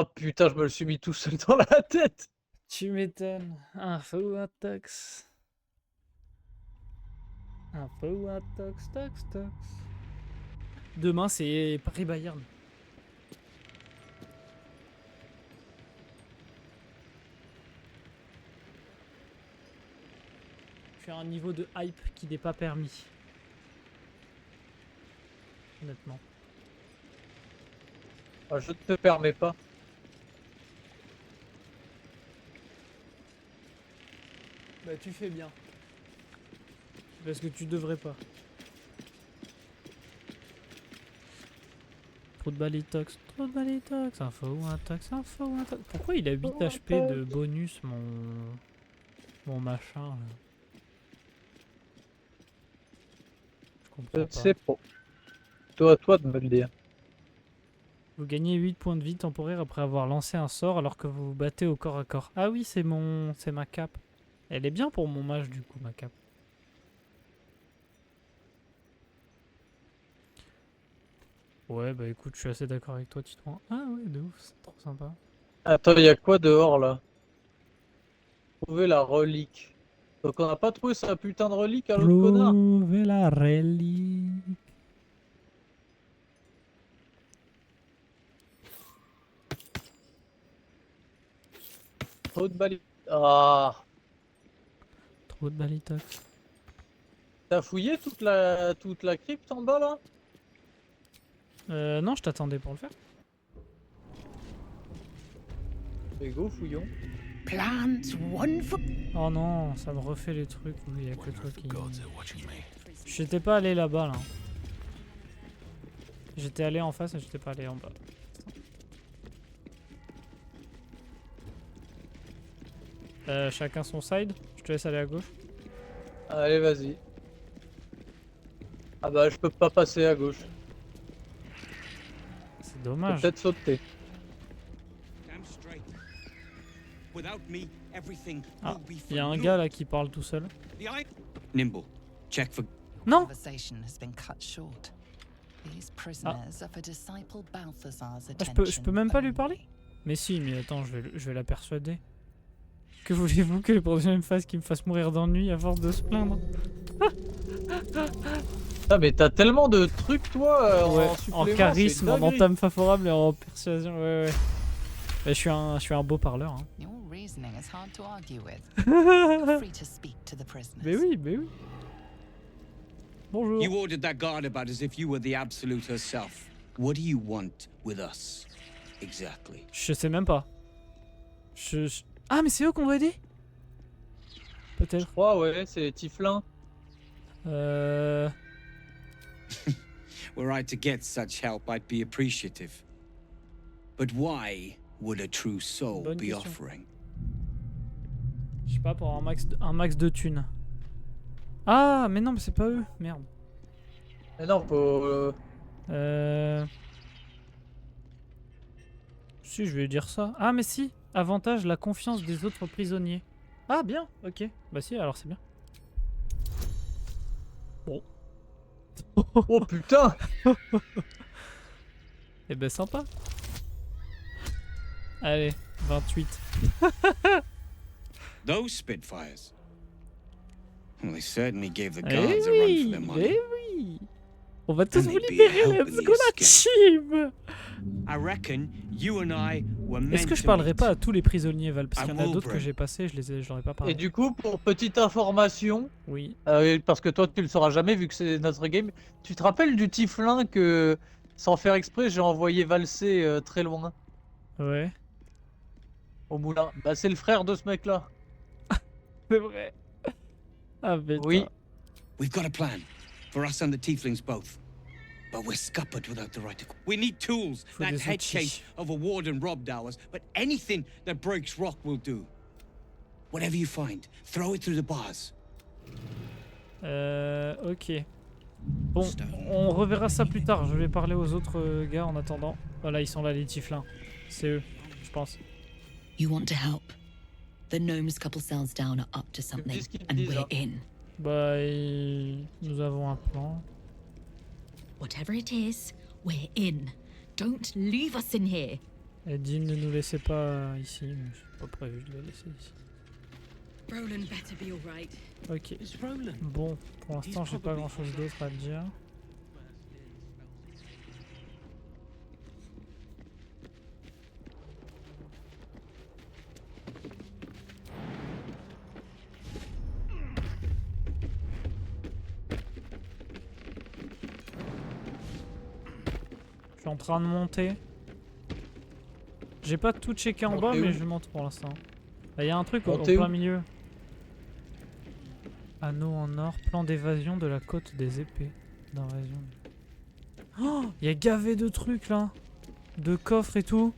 Oh putain, je me le suis mis tout seul dans la tête. Tu m'étonnes. Info à tox. Info à tox, tox, tox. Demain, c'est Paris-Bayern. Je suis à un niveau de hype qui n'est pas permis. Honnêtement. Ah, je ne te permets pas. Bah tu fais bien. Parce que tu devrais pas. Trop de balitox, trop de balitox. Info ou un tox, info ou un tox. Pourquoi il a 8 HP de bonus mon machin là? Je comprends Je ne pas. sais pas. Toi à toi de me le dire. Vous gagnez 8 points de vie temporaire après avoir lancé un sort alors que vous vous battez au corps à corps. Ah oui, c'est ma cape. Elle est bien pour mon mage du coup, ma cape. Ouais, bah écoute, je suis assez d'accord avec toi, Titouan. Ah ouais, de ouf, c'est trop sympa. Attends, il y a quoi dehors là? Trouver la relique. Donc on n'a pas trouvé sa putain de relique à l'autre connard. Trouver la relique. Trop de balles. Ah, Trop de balitox. t'as fouillé toute la crypte en bas là? Non, je t'attendais pour le faire. Et go, fouillons. Plants one for. Oh non, ça me refait les trucs où il y a que toi qui... J'étais pas allé là-bas là. J'étais allé en face et j'étais pas allé en bas. Chacun son side. Je te laisse aller à gauche. Allez, vas-y. Ah bah, je peux pas passer à gauche. C'est Je peux dommage. peut-être sauter. Ah, il y a un gars là qui parle tout seul. Nimble, check for. Non! Conversation has been cut short. These prisoners are for disciple Balthazar's Ah, attention. je peux même pas lui parler? Mais si, mais attends, je vais la persuader. Que voulez-vous que le prochain me fasse qu'il me fasse mourir d'ennui à force de se plaindre? Ah, mais t'as tellement de trucs toi Ouais, en en supplément, charisme, c'est en dinguerie. entame favorable et en persuasion, ouais, ouais. Bah, je suis un beau parleur. Hein. Your reasoning is hard to argue with. Free to speak to the prisoners. Mais oui, mais oui. Bonjour. You ordered that guard about as if you were the Absolute herself. What do you want with us? Exactly. Je sais même pas. Ah, mais c'est eux qu'on doit aider? Peut-être. Ouais, ouais, c'est les Tiflins. Were I to get such help, I'd be appreciative. But why would a true soul Bonne be question. offering? Je sais pas, pour un max de thunes. Ah, mais non, mais c'est pas eux. Merde. Mais non, faut. Si, je vais lui dire ça. Ah, mais si. Avantage la confiance des autres prisonniers. Ah, bien. Ok. Bah si, alors c'est bien. Bon. Oh putain! Eh ben, sympa. Allez, 28. Those Spitfires. Well, they certainly gave the Eh guards a run for oui, their eh money. oui. On va tous And vous they'd be libérer, a help let's in go the la escape. team. I reckon you and I were meant Est-ce que je to parlerai meet. pas à tous les prisonniers, Val? Parce I qu'il y en a will, d'autres que Bren. j'ai passés, je leur ai pas Et parlé. du coup, pour petite information, Oui. parce que toi tu le sauras jamais vu que c'est notre game, tu te rappelles du Tiflin que, sans faire exprès, j'ai envoyé valser très loin Ouais. au moulin? Bah, c'est le frère de ce mec-là. C'est vrai. Ah, putain. Oui. We've got a plan for us and the Tieflings both. But we're scuppered without the right to. We need tools. Faut That des head outils. case of a warden robbed ours, but anything that breaks rock will do. Whatever you find, throw it through the bars. Ok. Bon, on reverra ça plus tard. Je vais parler aux autres gars en attendant. Voilà, ils sont là, les tiflins. C'est eux, je pense. You want to help? The gnomes couple cells down are up to something, Qu'est-ce qu'ils and disent, we're hein? in. Bah, nous avons un plan. Whatever it is, we're in. Don't leave us in here. Et Dean ne nous laissait pas ici, mais c'est pas prévu de le laisser ici. Roland better be alright. Ok. It's Roland. Bon, pour l'instant j'ai pas grand chose d'autre à dire. Je suis en train de monter. J'ai pas tout checké en bas, Montez mais où? je monte pour l'instant. Il y a un truc au Montez plein où? milieu. Anneau en or, plan d'évasion de la côte des épées. D'invasion. Oh, il y a gavé de trucs là. De coffres et tout.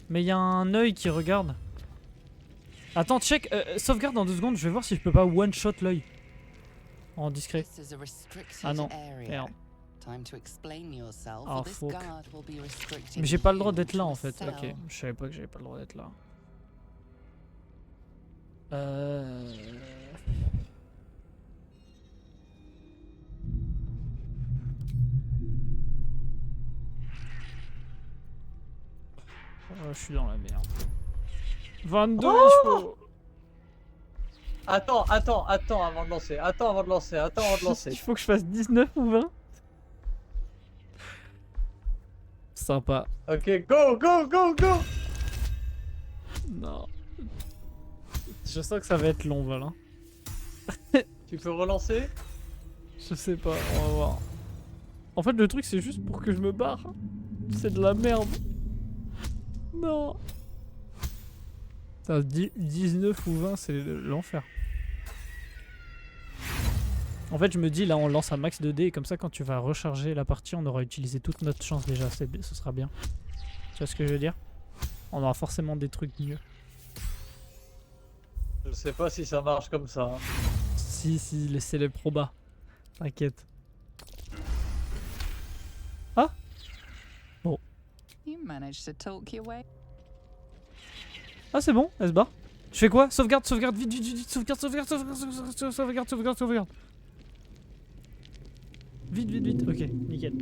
Mais il y a un œil qui regarde. Attends, check. Sauvegarde dans 2 secondes, je vais voir si je peux pas one-shot l'œil. En discret. This is a restricted Ah non, area. merde. Time to explain yourself, Ah, or this fuck. guard will be restricted Mais j'ai pas le droit you d'être là to en a fait. cell. Ok, je savais pas que j'avais pas le droit d'être là. Je suis dans la merde. 22 Oh il faut. Attends avant de lancer. Attends avant de lancer. Il faut que je fasse 19 ou 20. Sympa. Ok, go. Non. Je sens que ça va être long, voilà. Tu peux relancer? Je sais pas, on va voir. En fait, le truc, c'est juste pour que je me barre. C'est de la merde. Non. Putain, 19 ou 20, c'est l'enfer. En fait, je me dis, là, on lance un max de dés, et comme ça, quand tu vas recharger la partie, on aura utilisé toute notre chance déjà. Ce sera bien. Tu vois ce que je veux dire? On aura forcément des trucs mieux. Je sais pas si ça marche comme ça. Hein. Si, c'est les probas. T'inquiète. Ah? You managed to talk your way. Ah, c'est bon, elle se barre. Je fais quoi? Sauvegarde, vite, sauvegarde. Vite, ok, nickel.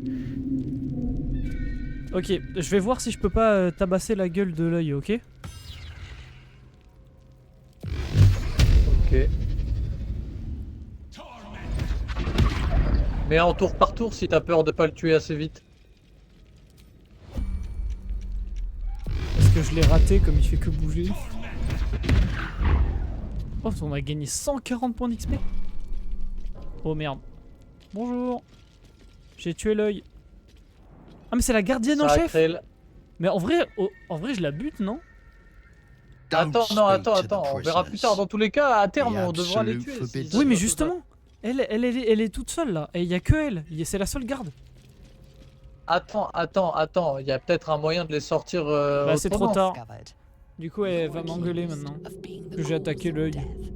Ok, je vais voir si je peux pas tabasser la gueule de l'œil, ok? Ok. Mais en tour par tour si t'as peur de pas le tuer assez vite. Parce que je l'ai raté comme il fait que bouger. Oh, on a gagné 140 points d'XP. Oh merde. Bonjour. J'ai tué l'œil. Ah mais c'est la gardienne en Ça a chef. créé le- Mais en vrai, je la bute, non? Attends, on verra plus tard. Dans tous les cas, à terme, on devra les tuer. Oui, mais justement, elle est toute seule là. Et il y a que elle. C'est la seule garde. Attends, il y a peut-être un moyen de les sortir Bah, c'est trop autrement. tard. Discovered. Du coup, elle va m'engueuler maintenant. Of being the Que j'ai attaqué cause of l'œil. death.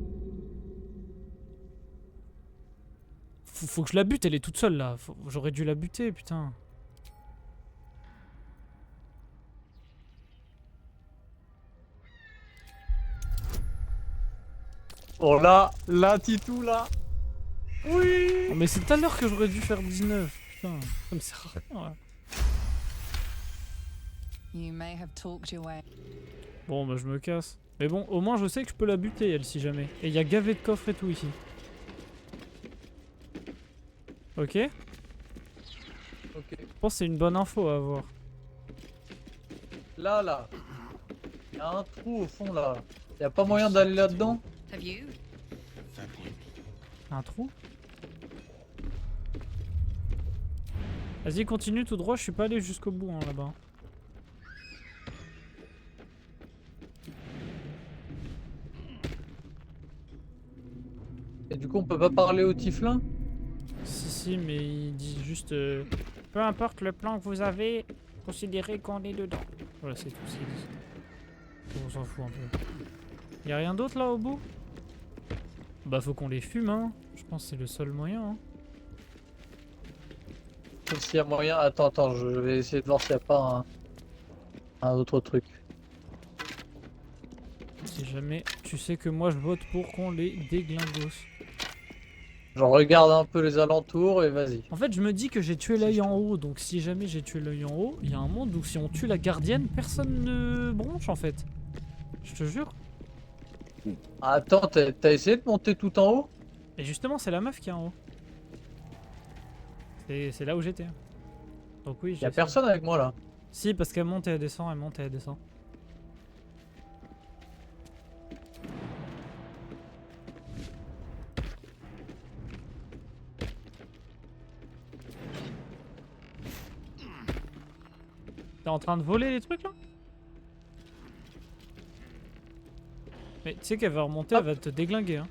Faut que je la bute, elle est toute seule là. J'aurais dû la buter, putain. Oh là, Titou là. Oui. Oh, mais c'est tout à l'heure que j'aurais dû faire 19. Putain, ça me sert à rien là. You may have talked your way. Bon, bah je me casse. Mais bon, au moins je sais que je peux la buter elle si jamais. Et il y a gavé de coffres et tout ici. Ok. Ok. Je pense que c'est une bonne info à avoir. Là. Il y a un trou au fond là. Y a pas moyen d'aller là-dedans? Have you? Un trou? Vas-y, continue tout droit, je suis pas allé jusqu'au bout hein, là-bas. Et du coup, on peut pas parler au Tiflin? Si, mais il dit juste peu importe le plan que vous avez, considérez qu'on est dedans. Voilà, c'est tout ce qu'il dit. On s'en fout un peu. Y'a rien d'autre là au bout? Bah, faut qu'on les fume, hein. Je pense que c'est le seul moyen. Hein. S'il y a moyen. Attends, je vais essayer de voir s'il y a pas un autre truc. Si jamais tu sais que moi je vote pour qu'on les déglingos. J'en regarde un peu les alentours et vas-y. En fait, je me dis que j'ai tué l'œil en haut, donc si jamais j'ai tué l'œil en haut, il y a un monde où si on tue la gardienne, personne ne bronche en fait. Je te jure. Attends, t'as essayé de monter tout en haut? Et justement, c'est la meuf qui est en haut. C'est là où j'étais. Donc oui, j'ai Y'a personne avec moi là. Si, parce qu'elle monte et elle descend, elle monte et elle descend. T'es en train de voler les trucs là? Mais tu sais qu'elle va remonter, elle va te déglinguer hein.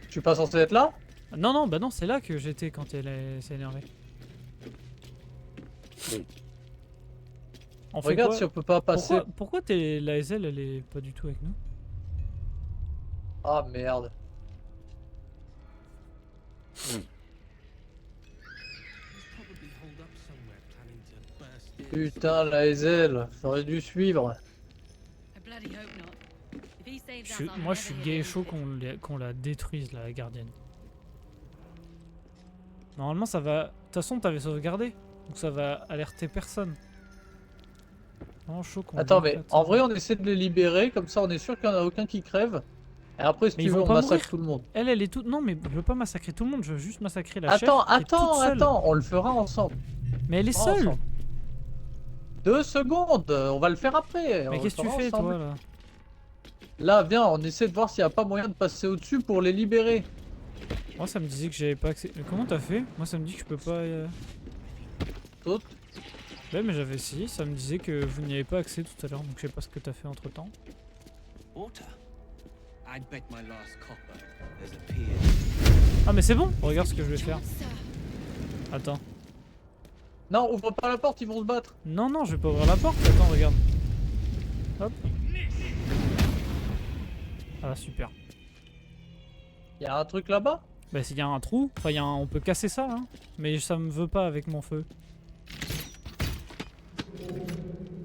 Je suis pas censé être là? Non, non, bah non, c'est là que j'étais quand elle s'est énervée. On fait Regarde quoi? si on peut pas passer. Pourquoi la SL elle est pas du tout avec nous? Ah merde. Putain, la SL, j'aurais dû suivre. Moi je suis gay et chaud qu'on la détruise la gardienne. Normalement ça va... De toute façon t'avais sauvegardé, donc ça va alerter personne. Vraiment chaud qu'on Attends, mais l'éclate. en vrai, on essaie de les libérer, comme ça on est sûr qu'il n'y en a aucun qui crève. Et après, si Mais tu ils veux, vont on pas massacre mourir. tout le monde. Elle est toute... Non mais je veux pas massacrer tout le monde, je veux juste massacrer la chef Attends, qui est toute seule. attends, on le fera ensemble. Mais elle est seule. Ensemble. 2 secondes, on va le faire après. Mais on qu'est-ce que le tu fera fais ensemble. toi là? Là, viens, on essaie de voir s'il n'y a pas moyen de passer au-dessus pour les libérer. Moi ça me disait que j'avais pas accès... Mais comment t'as fait? Moi ça me dit que je peux pas... Saute. Ouais mais j'avais essayé, ça me disait que vous n'y avez pas accès tout à l'heure, donc je sais pas ce que t'as fait entre temps. Water. I'd bet my last copper there's a pier. Ah mais c'est bon, regarde ce que je vais faire. Attends. Non, ouvre pas la porte, ils vont se battre. Non non, je vais pas ouvrir la porte, attends regarde. Hop. Ah super. Il y a un truc là-bas? Bah s'il y a un trou, enfin on peut casser ça hein. Mais ça me veut pas avec mon feu.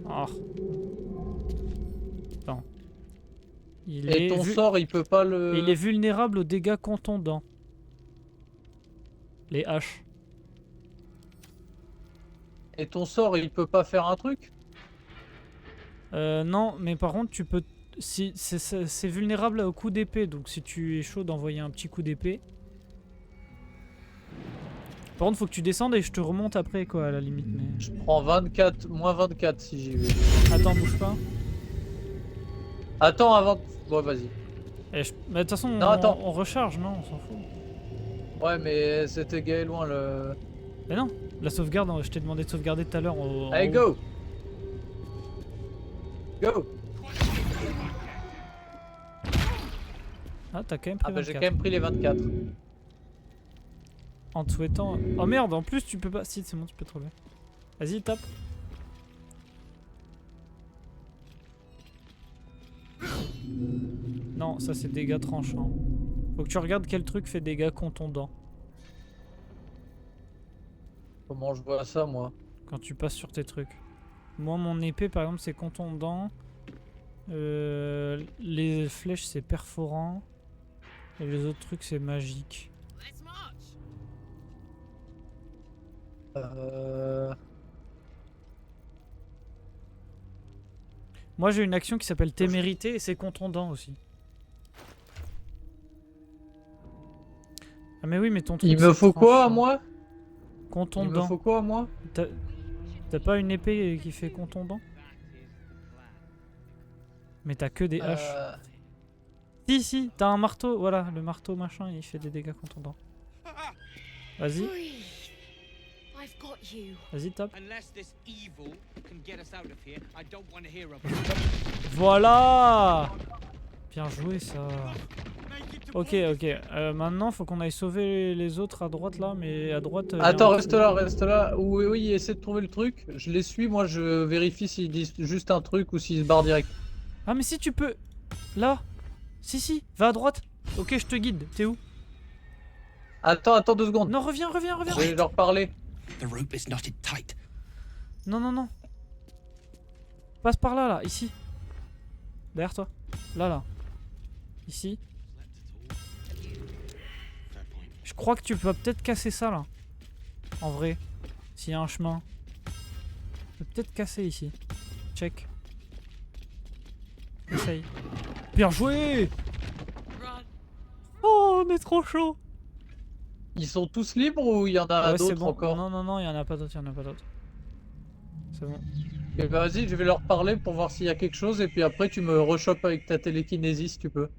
Ah. Attends. Et ton sort, il peut pas le... Il est vulnérable aux dégâts contondants. Les haches. Et ton sort, il peut pas faire un truc? Non, mais par contre tu peux... Si, c'est vulnérable au coup d'épée, donc si tu es chaud d'envoyer un petit coup d'épée... Par contre faut que tu descendes et je te remonte après quoi à la limite mais... Je prends 24, moins 24 si j'y vais. Attends, bouge pas. Attends avant... Bon, vas-y. Mais de toute façon Non, attends. on recharge, non, on s'en fout. Ouais, mais c'était gay loin le... Mais non, la sauvegarde, je t'ai demandé de sauvegarder tout à l'heure. Allez, go! Go! Ah, t'as quand même pris Ah bah j'ai 24. quand même pris les 24. En te souhaitant... Oh merde, en plus tu peux pas... Si, c'est bon, tu peux te relever. Vas-y, tape. Non, ça c'est dégâts tranchants. Faut que tu regardes quel truc fait dégâts contondants. Comment je vois ça, moi? Quand tu passes sur tes trucs. Moi, mon épée, par exemple, c'est contondant. Les flèches, c'est perforant. Et les autres trucs, c'est magique. Moi, j'ai une action qui s'appelle témérité et c'est contondant aussi. Ah mais oui, mais ton truc, Il me c'est faut quoi à tranchant. moi? Il me Contondant. faut quoi à moi? T'as pas une épée qui fait contondant? Mais t'as que des haches. Si, si, t'as un marteau. Voilà, le marteau machin, il fait des dégâts contondants. Vas-y, I've got you. vas-y, tape. Unless this evil can get us out of here, I don't want to hear about it. Voilà! Bien joué ça. Ok, ok. Maintenant, faut qu'on aille sauver les autres à droite là, mais à droite. y a Attends, un reste là, reste là. Oui, oui, essaie de trouver le truc. Je les suis, moi je vérifie s'ils disent juste un truc ou s'ils se barrent direct. Ah mais si tu peux. Là. Si, si, va à droite. Ok, je te guide. T'es où? Attends 2 secondes. Non, reviens, reviens, reviens. Je vais leur parler. The rope is knotted tight. Non, non, non. Passe par là, là, ici. Derrière toi. Là, là. Ici. crois que tu peux peut-être casser ça là. En vrai. S'il y a un chemin. Tu peux peut-être casser ici. Check. Essaye. Bien joué! Oh, on est trop chaud! Ils sont tous libres ou il y en a Ouais, c'est d'autres bon. encore? Non, non, non, il y en a pas d'autres, il y en a pas d'autres. C'est bon. Eh ben, vas-y, je vais leur parler pour voir s'il y a quelque chose et puis après tu me rechopes avec ta télékinésie si tu peux.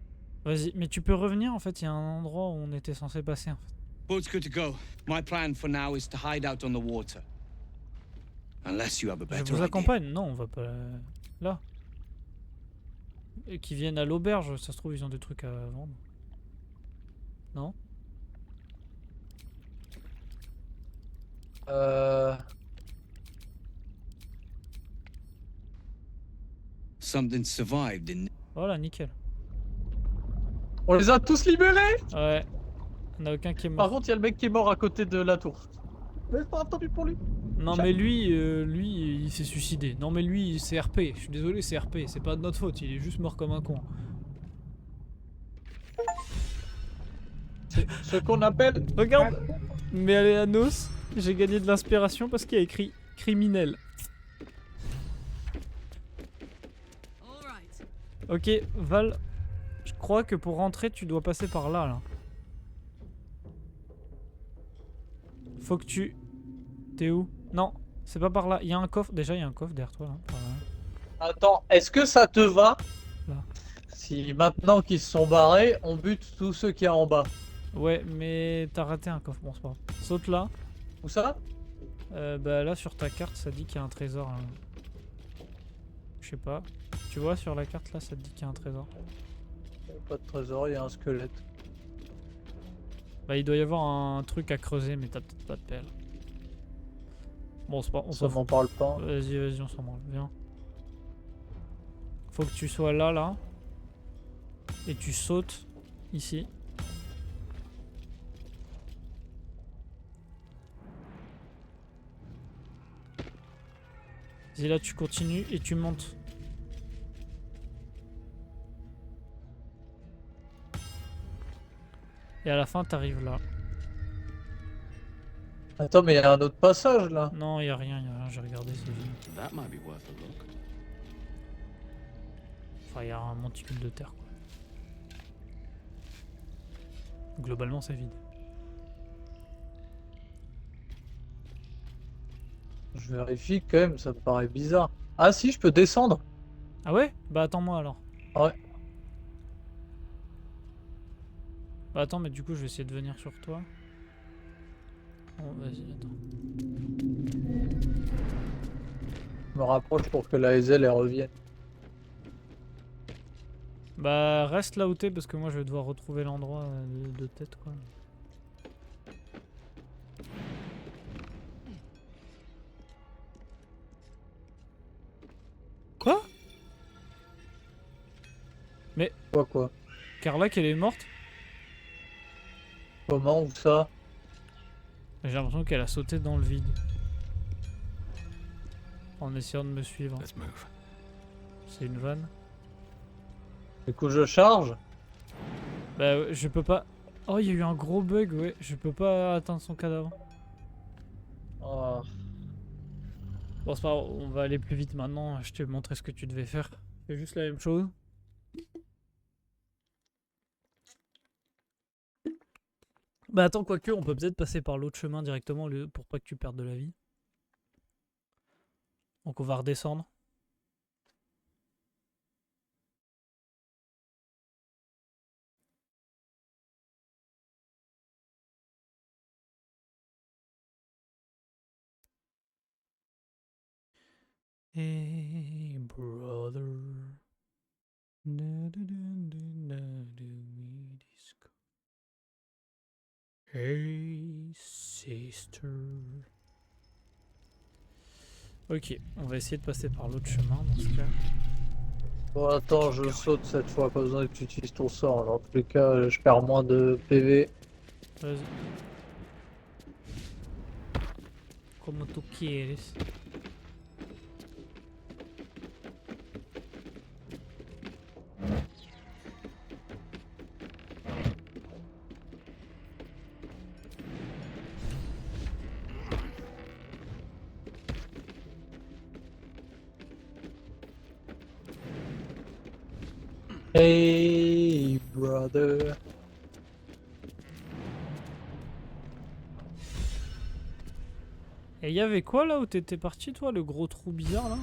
Vas-y, mais tu peux revenir en fait, il y a un endroit où on était censé passer en fait. Boat's good to go. My plan for now is to hide out on the water. Unless you have a Je better vous idea. accompagne. Non, on va pas là. Et qu'ils viennent à l'auberge, ça se trouve ils ont des trucs à vendre. Non? Euh... Something survived in. Voilà, nickel. On les a tous libérés! Ouais. On a aucun qui est Par mort. contre, il y a le mec qui est mort à côté de la tour. Mais pas attendu pour lui. Non mais lui, il s'est suicidé. Non mais lui, c'est RP. Je suis désolé, c'est RP. C'est pas de notre faute. Il est juste mort comme un con. C'est ce qu'on appelle... Regarde. Mais allez à Nos, j'ai gagné de l'inspiration parce qu'il y a écrit criminel. Ok, Val, je crois que pour rentrer, tu dois passer par là. Faut que tu... T'es où? Non, c'est pas par là. Il y a un coffre. Déjà, il y a un coffre derrière toi. Là, par là. Attends, est-ce que ça te va Là. si maintenant qu'ils se sont barrés, on bute tous ceux qui y a en bas? Ouais, mais t'as raté un coffre. Bon, c'est pas grave. Saute là. Où ça? Bah là, sur ta carte, ça dit qu'il y a un trésor. Là. Je sais pas. Tu vois, sur la carte, là, ça te dit qu'il y a un trésor. Pas de trésor, il y a un squelette. Bah, il doit y avoir un truc à creuser, mais t'as peut-être pas de pelle. Bon, c'est pas... On Ça s'en m'en fout. parle pas. Vas-y, vas-y, on s'en branle. Viens. Faut que tu sois là, là. Et tu sautes ici. Et là, tu continues et tu montes. Et à la fin, t'arrives là. Attends, mais il y a un autre passage là. Non, y a rien, j'ai regardé, c'est vide. That might be worth a look. Enfin, y a un monticule de terre, quoi. Globalement, c'est vide. Je vérifie quand même, ça me paraît bizarre. Ah si, je peux descendre. Ah ouais? Bah attends-moi alors. Ouais. Bah attends, mais du coup, je vais essayer de venir sur toi. Bon, vas-y, attends. Je me rapproche pour que la SL elle revienne. Bah reste là où t'es parce que moi je vais devoir retrouver l'endroit de tête, quoi. Quoi? Quoi? Carla, qu'elle est morte? Comment? Où ça? J'ai l'impression qu'elle a sauté dans le vide. En essayant de me suivre. Let's move. C'est une vanne. Du coup, je charge. Bah je peux pas... Oh, il y a eu un gros bug, ouais. Je peux pas atteindre son cadavre. Oh. Bon, c'est pas grave, on va aller plus vite maintenant. Je t'ai montré ce que tu devais faire. C'est juste la même chose. Bah attends, quoique, on peut peut-être passer par l'autre chemin directement pour pas que tu perdes de la vie. Donc on va redescendre. Hey brother, hey sister. Ok, on va essayer de passer par l'autre chemin dans ce cas. Bon, attends, je saute cette fois, pas besoin que tu utilises ton sort. Alors, en tous les cas, je perds moins de PV. Vas-y. Como tu quieres. Hey, brother. Et y avait quoi là où t'étais parti toi, le gros trou bizarre là?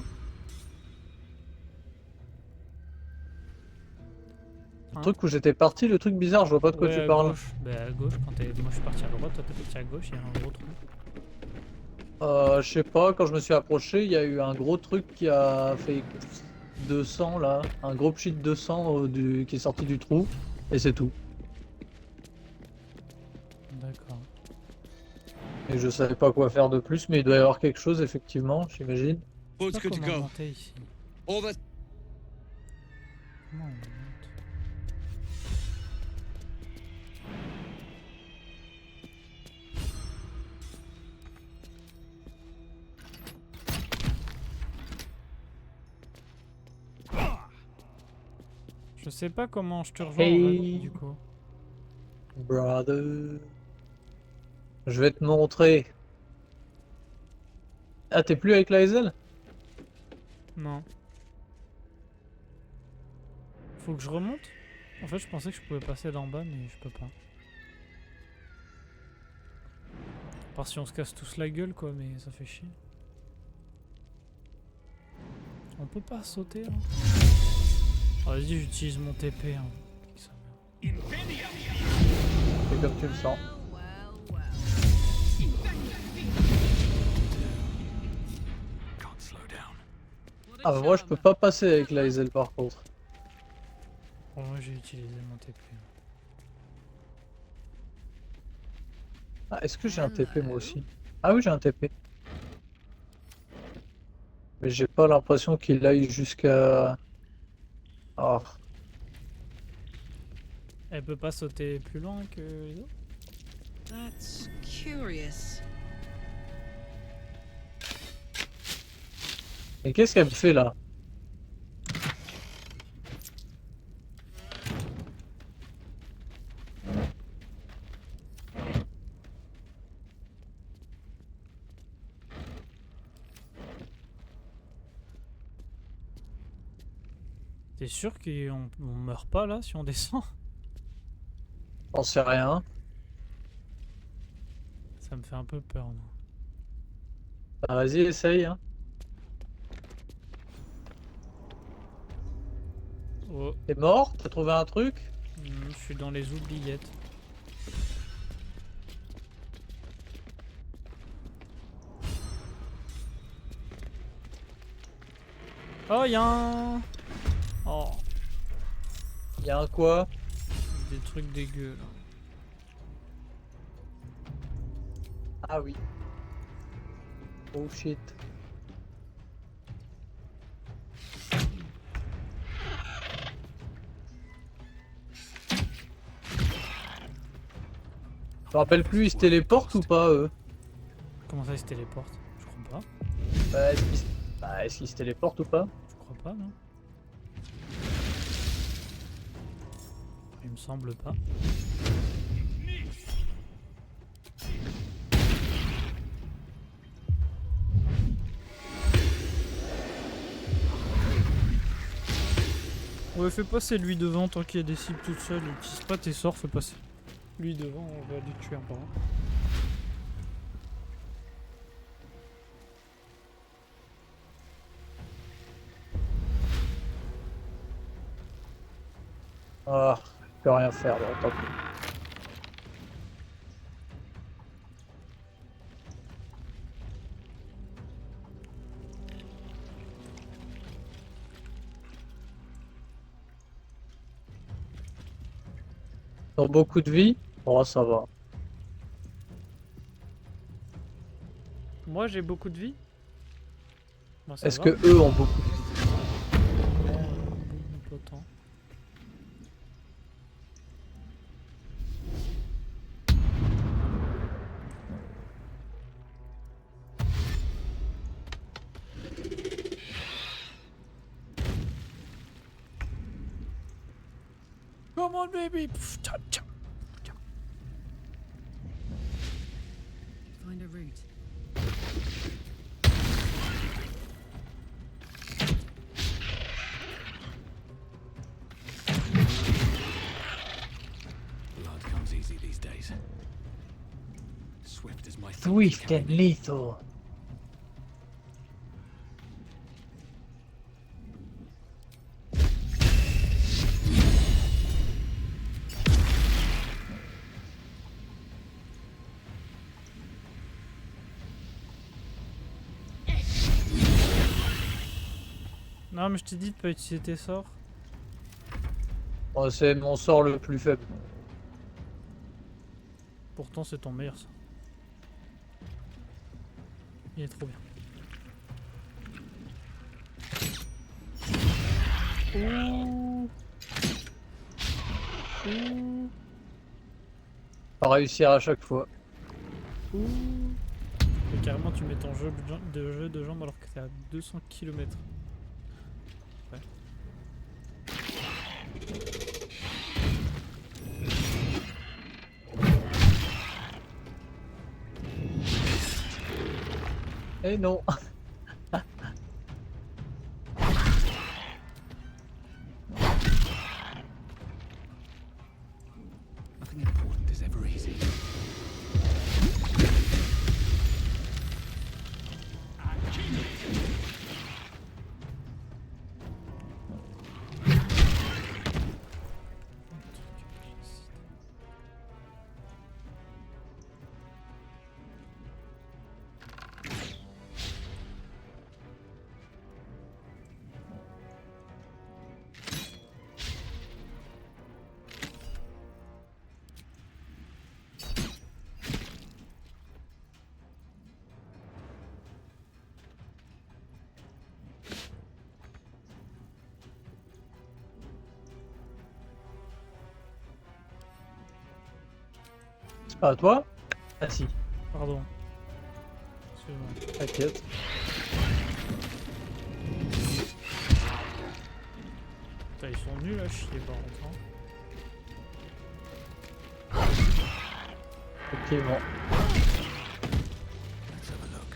Le truc où j'étais parti, le truc bizarre, je vois pas de quoi Ouais, tu à parles. gauche. Bah à gauche, quand t'es... moi je suis parti à droite, toi t'es parti à gauche, il y a un gros trou. Je sais pas, quand je me suis approché, il y a eu un gros truc qui a fait 200 là. Un gros pchit de 200 qui est sorti du trou. Et c'est tout. D'accord. Et je savais pas quoi faire de plus, mais il doit y avoir quelque chose, effectivement, j'imagine. Je Boat's sais pas good to comment go. monter ici. All that Comment on monte? Je sais pas comment je te rejoins en Hey. fait, du coup. Brother. Je vais te montrer. Ah, t'es plus avec la SL? Non. Faut que je remonte? En fait, je pensais que je pouvais passer d'en bas, mais je peux pas. À part si on se casse tous la gueule, quoi, mais ça fait chier. On peut pas sauter, là? Ah, vas-y, j'utilise mon TP, hein. C'est comme tu le sens. Ah bah moi je peux pas passer avec la SL par contre. Bon, moi, j'ai utilisé mon TP. Ah, est-ce que j'ai un TP moi aussi? Ah oui, j'ai un TP. Mais j'ai pas l'impression qu'il aille jusqu'à... Ah, Elle peut pas sauter plus loin que les autres? That's curious. et qu'est-ce qu'elle me fait là? T'es sûr qu'on meurt pas là si on descend? J'en sais rien. Ça me fait un peu peur, moi. Bah, vas-y, essaye, hein. Oh, T'es mort? T'as trouvé un truc? je suis dans les oubliettes. Oh, y'a un... Oh, Y'a un quoi? des trucs dégueux, là. Ah oui. Oh shit. Je me rappelle plus, ils se téléportent ou pas eux? Comment ça, ils se téléportent? Je crois pas. Bah, est-ce qu'ils se téléportent ou pas? Je crois pas, non? Il me semble pas. Ouais, fais passer lui devant tant qu'il y a des cibles toutes seules. Utilise pas tes sorts, fais passer lui devant, on va lui tuer un par un. Ah, je peux rien faire, bon, tant pis. Ils ont beaucoup de vie? Oh, ça va. Moi j'ai beaucoup de vie. Moi, ça Est-ce va. que eux ont beaucoup de vie? Pas autant. Come on baby. Pff, tcha, tcha. Find a route. Swift and lethal. Non, mais je t'ai dit de pas utiliser tes sorts. Bon, c'est mon sort le plus faible. Pourtant, c'est ton meilleur sort. Il est trop bien. Ouh. Ouh. Pas réussir à chaque fois. Ouh. Et carrément, tu mets ton jeu de jambes alors que t'es à 200 km. Ouais. Eh non. Nothing important is ever easy. C'est pas à toi? Ah si, Pardon. Excuse-moi. t'inquiète. Putain, ils sont nuls à chier par contre. Hein. Effectivement. Let's have a look.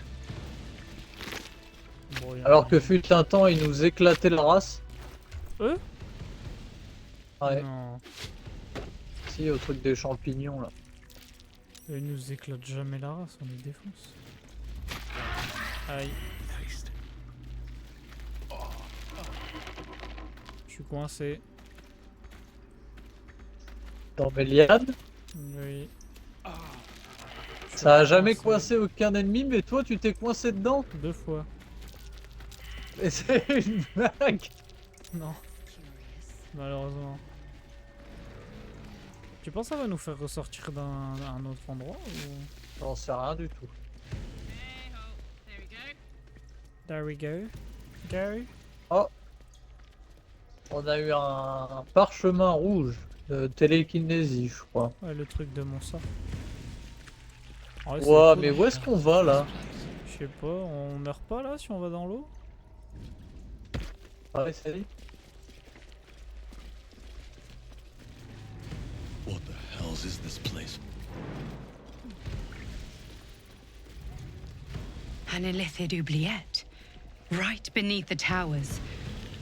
Bon, y a Alors un- que fut un temps, ils nous éclataient la race. Eux? Ouais, Non. si, au truc des champignons là. Eux, ils nous éclatent jamais la race, on les défonce. Aïe. Taste. Je suis coincé. Dans mes lianes, Oui. Je suis ça a jamais coincé aucun ennemi, mais toi tu t'es coincé dedans. 2 fois. Et c'est une blague. Non. Malheureusement. Tu penses que ça va nous faire ressortir d'un autre endroit ou... J'en sais rien du tout. There we go. Go. Oh, on a eu un parchemin rouge de télékinésie, je crois. Ouais, le truc de mon sort. En vrai, c'est Ouah, cool, mais hein. où est-ce qu'on va là? Je sais pas, on meurt pas là si on va dans l'eau? Ouais, salut. What the hell's is this place? An illithid oubliette. Right beneath the towers.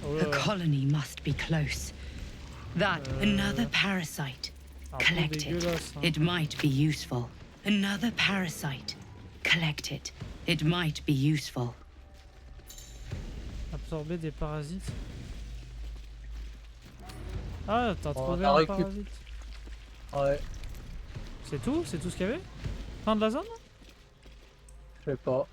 Oh The là là. colony must be close. That another parasite. Un peu Collect it. dégueulasse, hein. It might be useful. Another parasite. Collect it. It might be useful. Absorber des parasites. Ah, t'as On trouvé a un récup- parasite. Ouais, C'est tout? C'est tout ce qu'il y avait? Fin de la zone? je sais pas.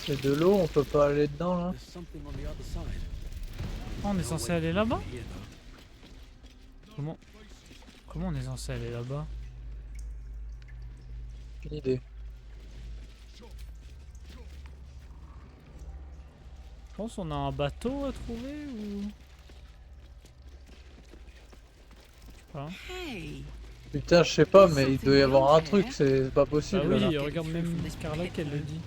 C'est de l'eau, on peut pas aller dedans là. There's something on the other side. Oh, on est censé aller là-bas? Here, though. Comment on est censé aller là-bas? Aucune idée. Je pense qu'on a un bateau à trouver ou... Je sais pas. Hey! Putain, je sais pas, mais il doit y avoir un truc, c'est pas Ah possible oui, là. regarde même Carla qu'elle le dit.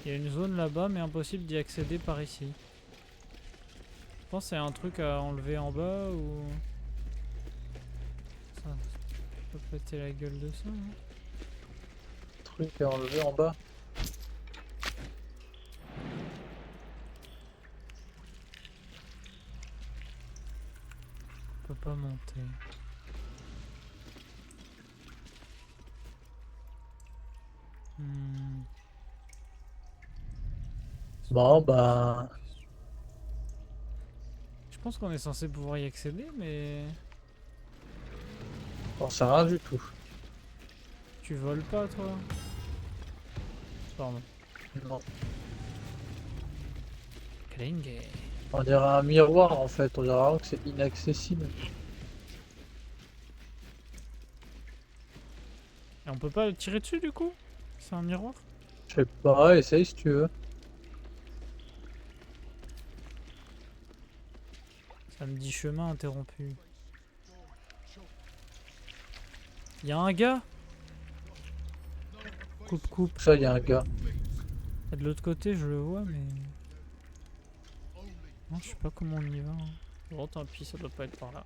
Il y a une zone là-bas, mais impossible d'y accéder par ici. Je pense que c'est un truc à enlever en bas ou... Ça. On peut péter la gueule de ça. Hein. Le truc est enlevé en bas. On peut pas monter. Hmm. Bon, bah. Je pense qu'on est censé pouvoir y accéder, mais J'en sais rien du tout. tu voles pas, toi? Pardon. Non. Kling. On dirait un miroir en fait, on dirait vraiment que c'est inaccessible. Et on peut pas le tirer dessus du coup? C'est un miroir? Je sais pas, essaye si tu veux. Ça me dit chemin interrompu. Y a un gars? Coupe, coupe. Ça, il y a un gars. Et de l'autre côté, je le vois, mais. Non, je sais pas comment on y va. Hein. Bon, tant pis, ça doit pas être par là.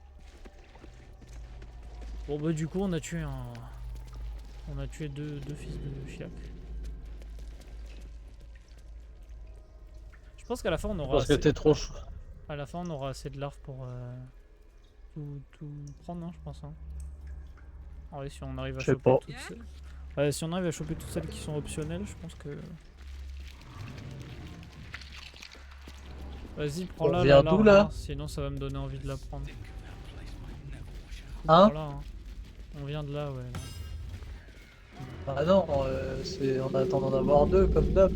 Bon, bah, du coup, on a tué un. On a tué deux fils de Chiac. Je pense qu'à la fin, on aura. Parce que assez... t'es trop chaud. À la fin, on aura assez de larves pour tout prendre, hein, je pense. Hein. Ouais, si on arrive à Je sais choper pas. toutes celles... Ouais, si on arrive à choper toutes celles qui sont optionnelles, je pense que. Vas-y, prends-la. On vient d'où, là? Sinon, ça va me donner envie de la prendre. Hein? Prends-la, hein. On vient de là, ouais. Là. Ah non, c'est en attendant d'avoir deux comme d'hab.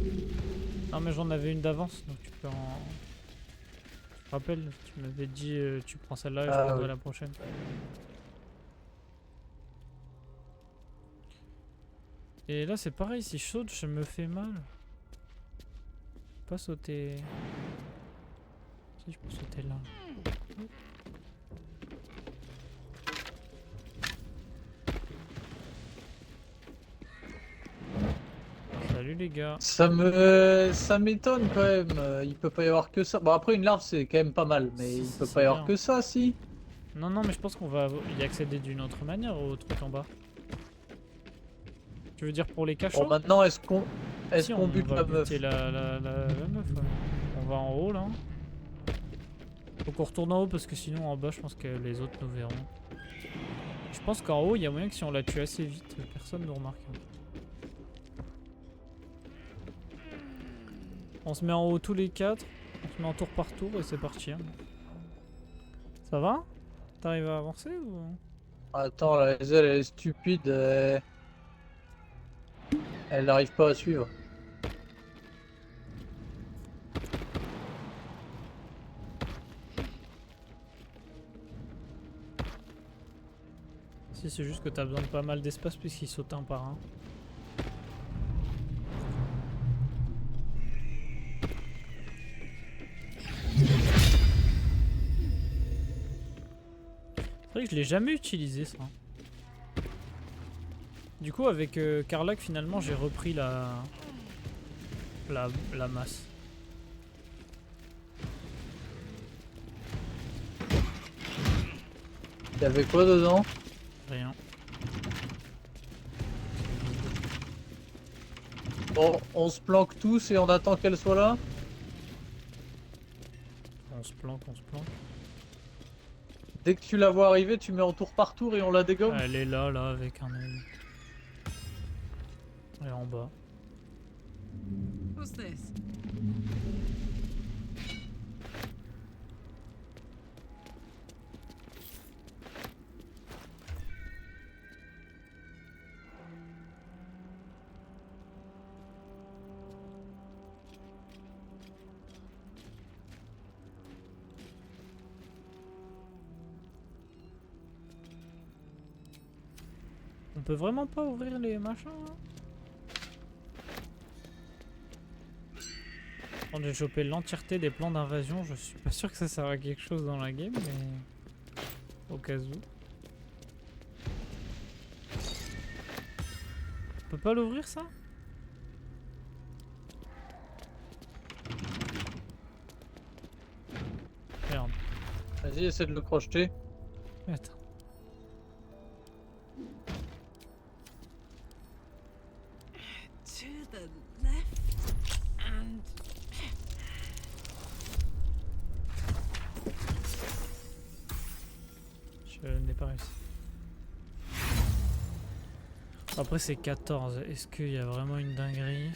Non, mais j'en avais une d'avance, donc tu peux en. Je te rappelle, tu m'avais dit tu prends celle-là et je prendrai oui. la prochaine. Et là, c'est pareil, si je saute, je me fais mal. Pas sauter. Si je peux sauter là. Salut les gars. Ça m'étonne quand même. Il peut pas y avoir que ça. Bon après une larve c'est quand même pas mal, mais Si, il si, peut c'est pas y avoir bien. que ça si. Non, non, mais je pense qu'on va y accéder d'une autre manière au truc en bas. Tu veux dire pour les cachots? Bon maintenant est-ce qu'on Si, qu'on bute va la meuf? buter la meuf, ouais. On va en haut là. Faut qu'on retourne en haut parce que sinon en bas je pense que les autres nous verront. Je pense qu'en haut il y a moyen que si on la tue assez vite, personne ne nous remarque. On se met en haut tous les quatre, on se met en tour par tour et c'est parti. Hein. Ça va? T'arrives à avancer ou... Attends, la Hazel elle est stupide. Elle n'arrive pas à suivre. Si c'est juste que t'as besoin de pas mal d'espace puisqu'ils sautent un par un. C'est vrai que je l'ai jamais utilisé ça. Du coup avec Karlach finalement j'ai repris la masse. Il y avait quoi dedans? Rien. Bon, on se planque tous et on attend qu'elle soit là. On se planque, on se planque. Dès que tu la vois arriver, tu mets en tour par tour et on la dégomme. Elle est là, là, avec un œil. Elle est en bas. What's this? On peut vraiment pas ouvrir les machins là? Quand j'ai chopé l'entièreté des plans d'invasion, je suis pas sûr que ça sert à quelque chose dans la game, mais au cas où. On peut pas l'ouvrir ça? Merde. Vas-y, essaie de le crocheter. Attends. Je n'ai pas réussi. Après c'est 14. Est-ce qu'il y a vraiment une dinguerie?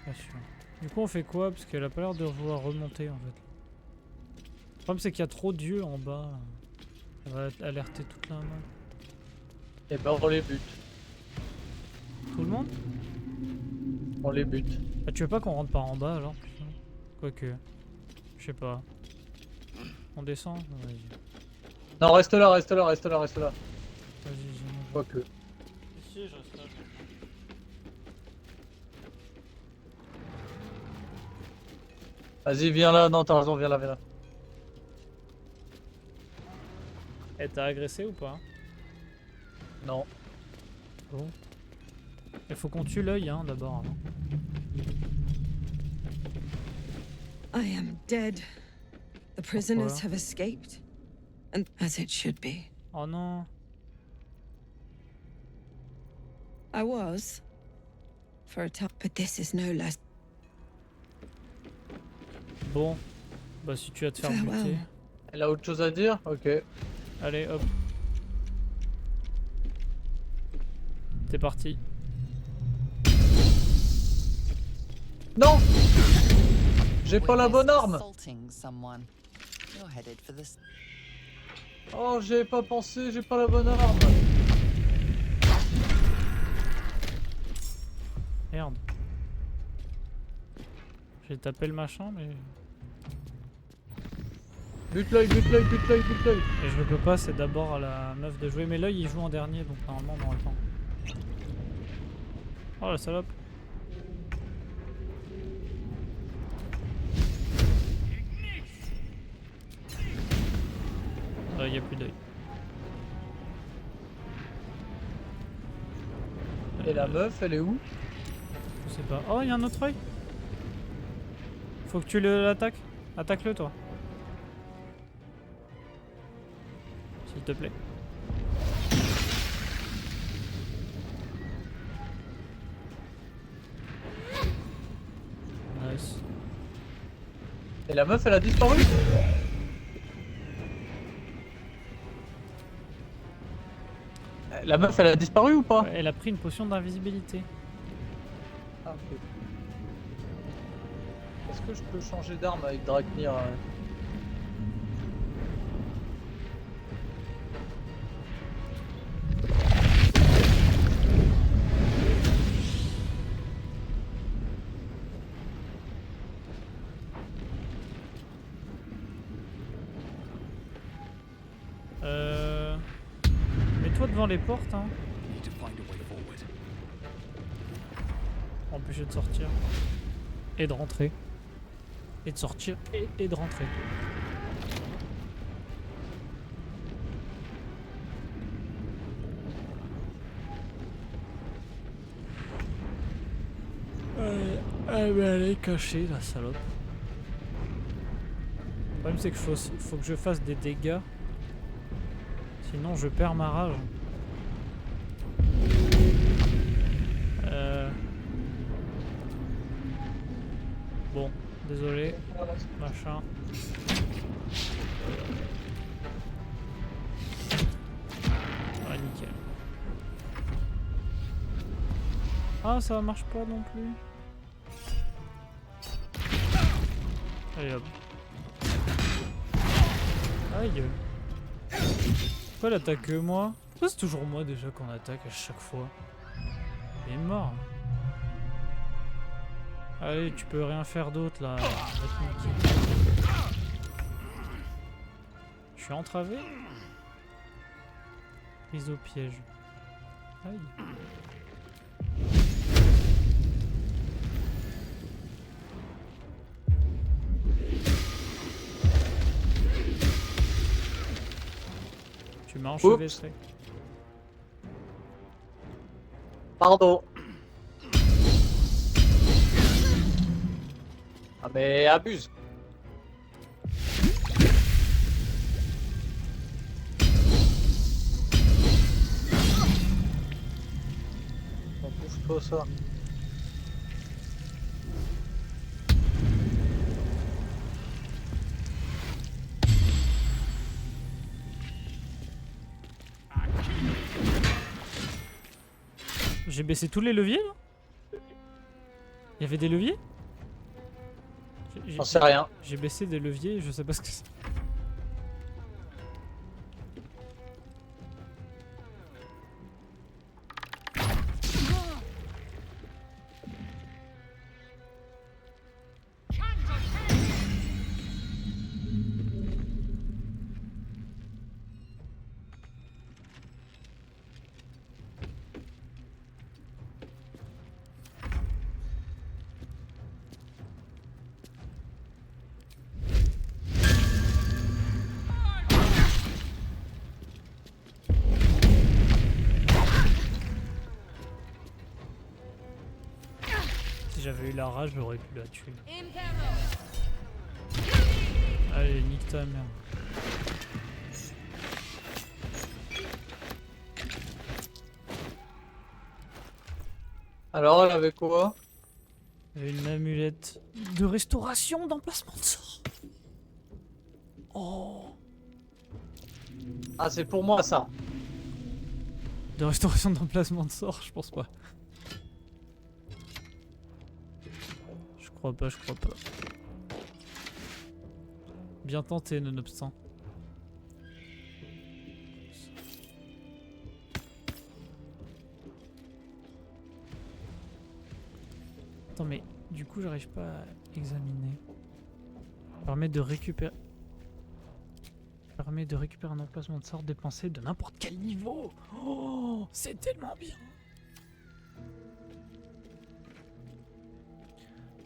Pas sûr. Du coup on fait quoi? Parce qu'elle a pas l'air de vouloir remonter en fait. Le problème c'est qu'il y a trop d'yeux en bas. Ça va alerter toute la main. Et ben on les bute. Tout le monde? On les bute. Ah, tu veux pas qu'on rentre par en bas alors? Quoique. Je sais pas. On descend? Vas-y. Non, reste là, reste là, reste là, reste là. Vas-y, j'ai Quoique. Ici, je reste là. Vas-y, viens là. Non, t'as raison, viens là, viens là. Eh, t'as agressé ou pas? Non. Bon. Il faut qu'on tue l'œil, hein, d'abord. Avant. I am dead. The prisoners Pourquoi? have escaped. And as it should be. Oh non. I was. For a time. But this is no less. Bon. Bah, si tu vas te faire Farewell. buter. Elle a autre chose à dire? Ok. Allez, hop. T'es parti. Non! J'ai pas la Witness bonne arme! assaulting someone. You're headed for this. Oh, j'y avais pas pensé, j'ai pas la bonne arme! Merde. J'ai tapé le machin, mais... Bute l'œil, bute l'œil, bute l'œil, bute l'œil! Et je le peux pas, c'est d'abord à la meuf de jouer. Mais l'œil, il joue en dernier, donc normalement, on aura le temps. Oh, la salope. Il y a plus d'œil. Et la meuf, elle est où? Je sais pas. Oh, il y a un autre œil. Faut que tu l'attaques. Attaque-le, toi. S'il te plaît. Nice. Et la meuf, elle a disparu? La meuf, elle a disparu ou pas? Ouais, elle a pris une potion d'invisibilité. Ah, ok. Est-ce que je peux changer d'arme avec Draknir? Mets-toi devant les portes, hein. Need to find a way forward. Empêcher de sortir. Et de rentrer. Et de sortir et de rentrer. Elle est cachée, la salope. Le problème c'est qu'il faut que je fasse des dégâts. Sinon je perds ma rage. Bon, désolé. Machin. Ah, nickel. Ah, ça marche pas non plus. Allez hop. Aïe. Pourquoi elle attaque que moi? Ça c'est toujours moi déjà qu'on attaque à chaque fois. Il est mort. Allez, tu peux rien faire d'autre là. Va te niquer. Je suis entravé. Prise au piège. Aïe. Tu m'as enchevêtré. Pardon. Ah mais abuse. On touche pas ça. J'ai baissé tous les leviers là? Il y avait des leviers? J'en sais rien. J'ai baissé des leviers, je sais pas ce que c'est. Si j'avais eu la rage, j'aurais pu la tuer. Allez, nique ta mère. Alors, elle avait quoi? Une amulette de restauration d'emplacement de sort. Oh. Ah, c'est pour moi ça. De restauration d'emplacement de sort, je pense pas. Je crois pas, je crois pas. Bien tenté, nonobstant. Attends, mais du coup, j'arrive pas à examiner. Permet de récupérer un emplacement de sort dépensé de n'importe quel niveau. Oh, c'est tellement bien.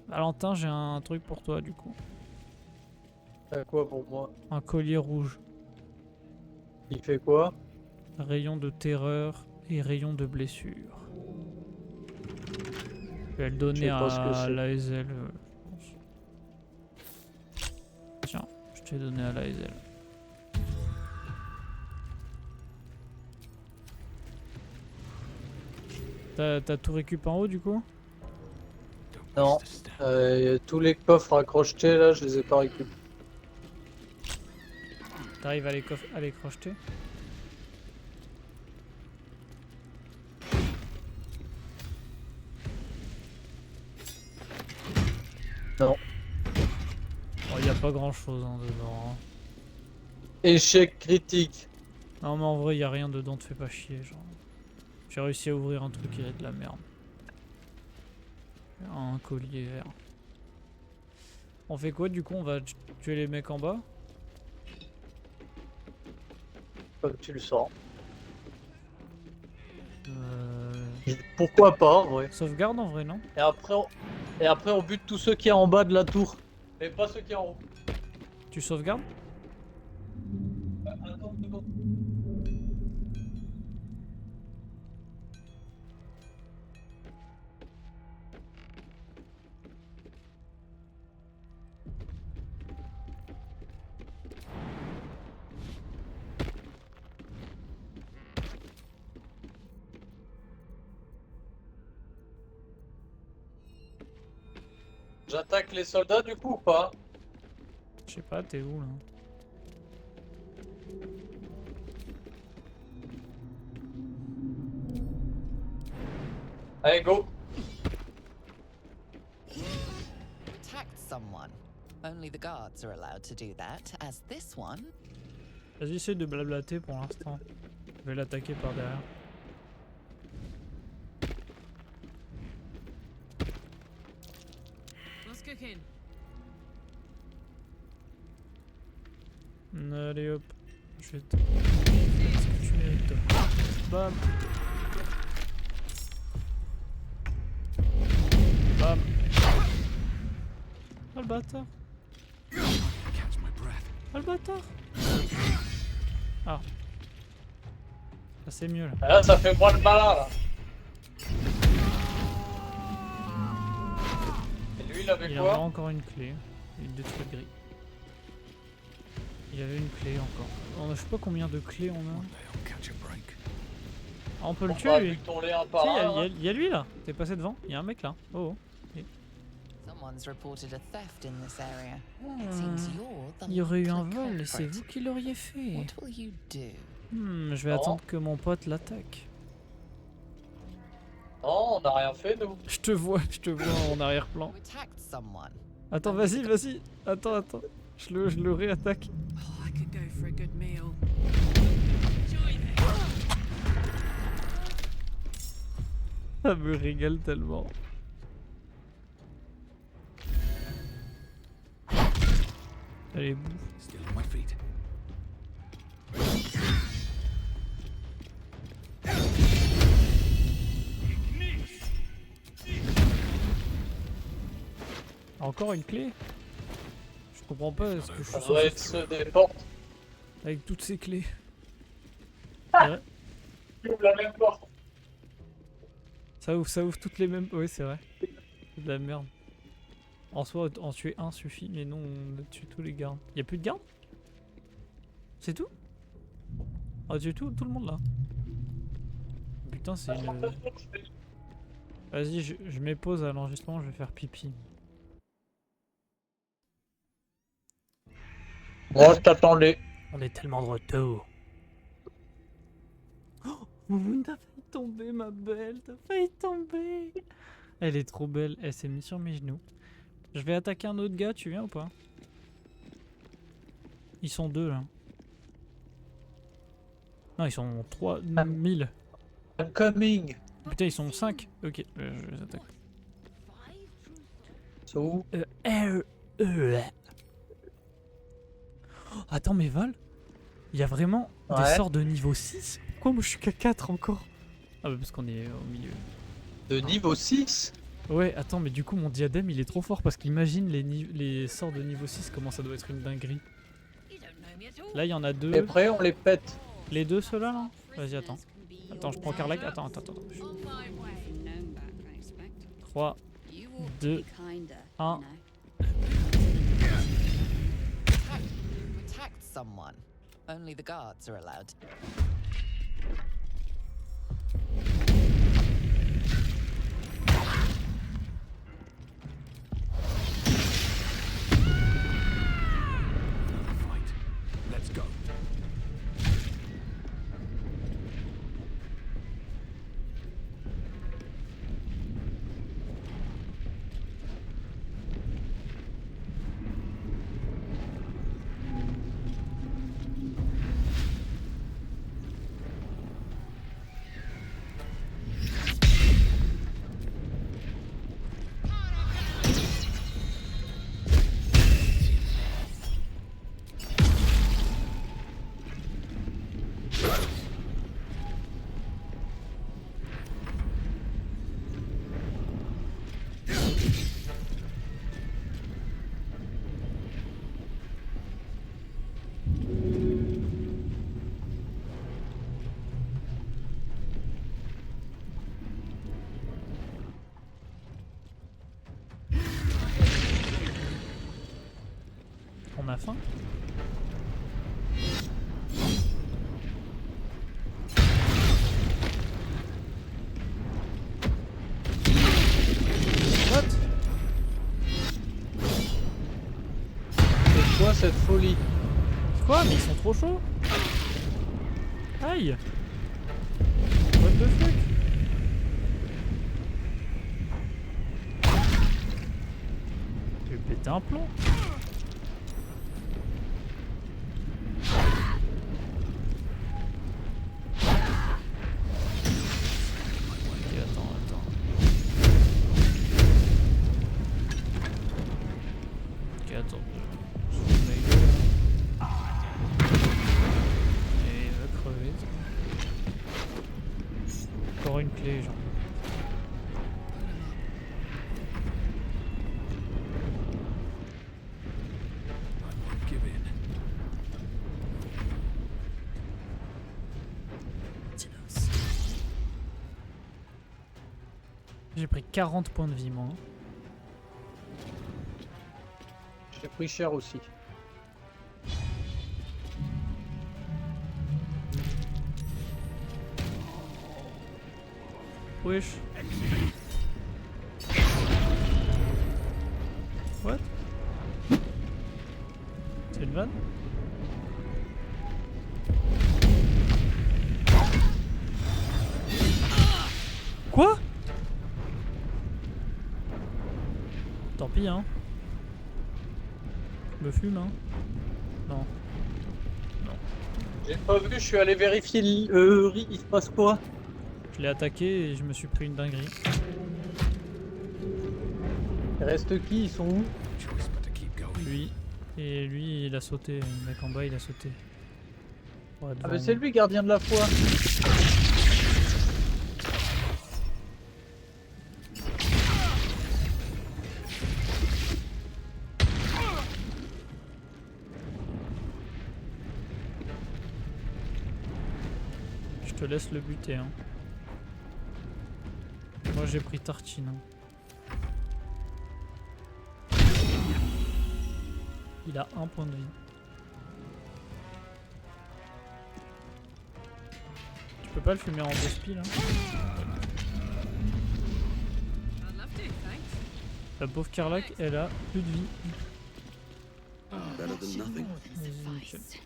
Valentin, j'ai un truc pour toi du coup. T'as quoi pour moi? Un collier rouge. Il fait quoi? Rayon de terreur et rayon de blessure. Je vais le donner à l'ASL. Tiens, je t'ai donné à l'ASL. T'as tout récup en haut du coup? Non. Tous les coffres à crocheter là, je les ai pas récupérés. T'arrives à les crocheter? Non. Bon, y a pas grand chose dedans. Hein. Échec critique. Non, mais en vrai, y a rien dedans, te fais pas chier. Genre. J'ai réussi à ouvrir un truc qui est de la merde. Un collier vert. On fait quoi du coup? On va tuer les mecs en bas? Comme tu le sens. Pourquoi pas en vrai. Sauvegarde en vrai, non? Et après on bute tous ceux qui sont en bas de la tour. Mais pas ceux qui sont en haut. Tu sauvegardes? Attends une seconde. J'attaque les soldats du coup ou pas? Je sais pas, t'es où là? Allez go. Attacked someone. Only the guards are allowed to do that, as this one. Vas-y, essaye de blablater pour l'instant. Je vais l'attaquer par derrière. Allez hop, je vais te... Qu'est-ce que tu mérites toi? Bam. Bam. Oh le bâtard. Catch my breath. Oh le bâtard. Ah. Là c'est mieux là. Là ça fait moins de malin là. Et lui il avait Il y quoi? a encore une clé. Des trucs gris. Il y avait une clé encore. Je sais pas combien de clés on a. One day I'll catch a break. Ah, on peut le On tuer va lui. butons-les un par un. hein. Il y a lui là. T'es passé devant. Il y a un mec là. Oh. Someone's reported a theft in this area. It seems you're the Il y aurait eu un likely vol et c'est culprit. vous qui l'auriez fait. What will you do? Je vais Non. attendre que mon pote l'attaque. Non, on n'a rien fait, nous. Je te vois en arrière-plan. You attacked someone. Attends, vas-y. Attends. Je le réattaque. Oh, I could go for a good meal. Ça me régale tellement. Allez, bouffe. Still on my feet. Encore une clé? Je comprends pas, est-ce que je Ça suis doit censé- être ceux des portes. avec toutes ces clés? Qui ouvrent la même porte. Ça ouvre toutes les mêmes. Oui, c'est vrai. C'est de la merde. En soi, en tuer un suffit, mais non, on tue tous les gardes. Y'a plus de gardes? C'est tout? On a tué tout le monde là. Putain, c'est une. Vas-y, je mets pause à l'enregistrement, je vais faire pipi. Moi, je t'attendais. On est tellement de retour. Oh, t'as failli tomber, ma belle, t'as failli tomber. Elle est trop belle, elle s'est mise sur mes genoux. Je vais attaquer un autre gars, tu viens ou pas? Ils sont 2 là. Non, ils sont 3000. I'm coming. Putain, ils sont 5. Ok, je les attaque. So, Oh, attends, mais Val, il y a vraiment des Ouais. sorts de niveau 6? Pourquoi moi je suis qu'à 4 encore? Ah bah parce qu'on est au milieu. de niveau 6. Ouais, attends, mais du coup mon diadème il est trop fort parce qu'imagine les sorts de niveau 6, comment ça doit être une dinguerie. Là il y en a 2. Et après, on les pète. Les 2 ceux-là là? Vas-y, attends. Attends, je prends Carlac. Attends. 3, 2, 1. You attacked someone. Only the guards are allowed. Another fight. Let's go. On a faim? What? C'est quoi cette folie? Quoi? Mais ils sont trop chauds? Aïe! What the fuck? Je vais péter un plomb. Ok, attends. Ok, attends. Je fous ma gueule. Et il va crever. Encore une clé, genre. I won't give in. J'ai pris 40 points de vie, moi. J'ai pris cher aussi. Wesh. What? C'est une vanne? Quoi? pis, hein. Je me fume, hein. Non. J'ai pas vu, je suis allé vérifier Rick, il se passe quoi? Je l'ai attaqué et je me suis pris une dinguerie. Il reste qui? Ils sont où? Choice but to keep going. Lui. Et lui, il a sauté. Le mec en bas, il a sauté. Pour être Ah devant bah c'est nous. lui, gardien de la foi. Je te laisse le buter, hein. Moi, j'ai pris tartine, hein. Il a 1 point de vie. Tu peux pas le fumer en 2 spies là? La pauvre Karlak, elle a plus de vie. Vas-y, nickel. Tac.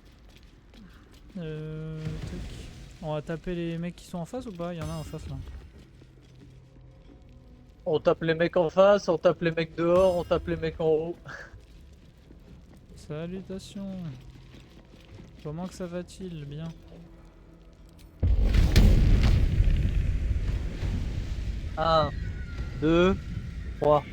On va taper les mecs qui sont en face ou pas? Il y en a en face là. On tape les mecs en face, on tape les mecs dehors, on tape les mecs en haut. Salutations. Comment que ça va-t-il? Bien. Un, deux, trois.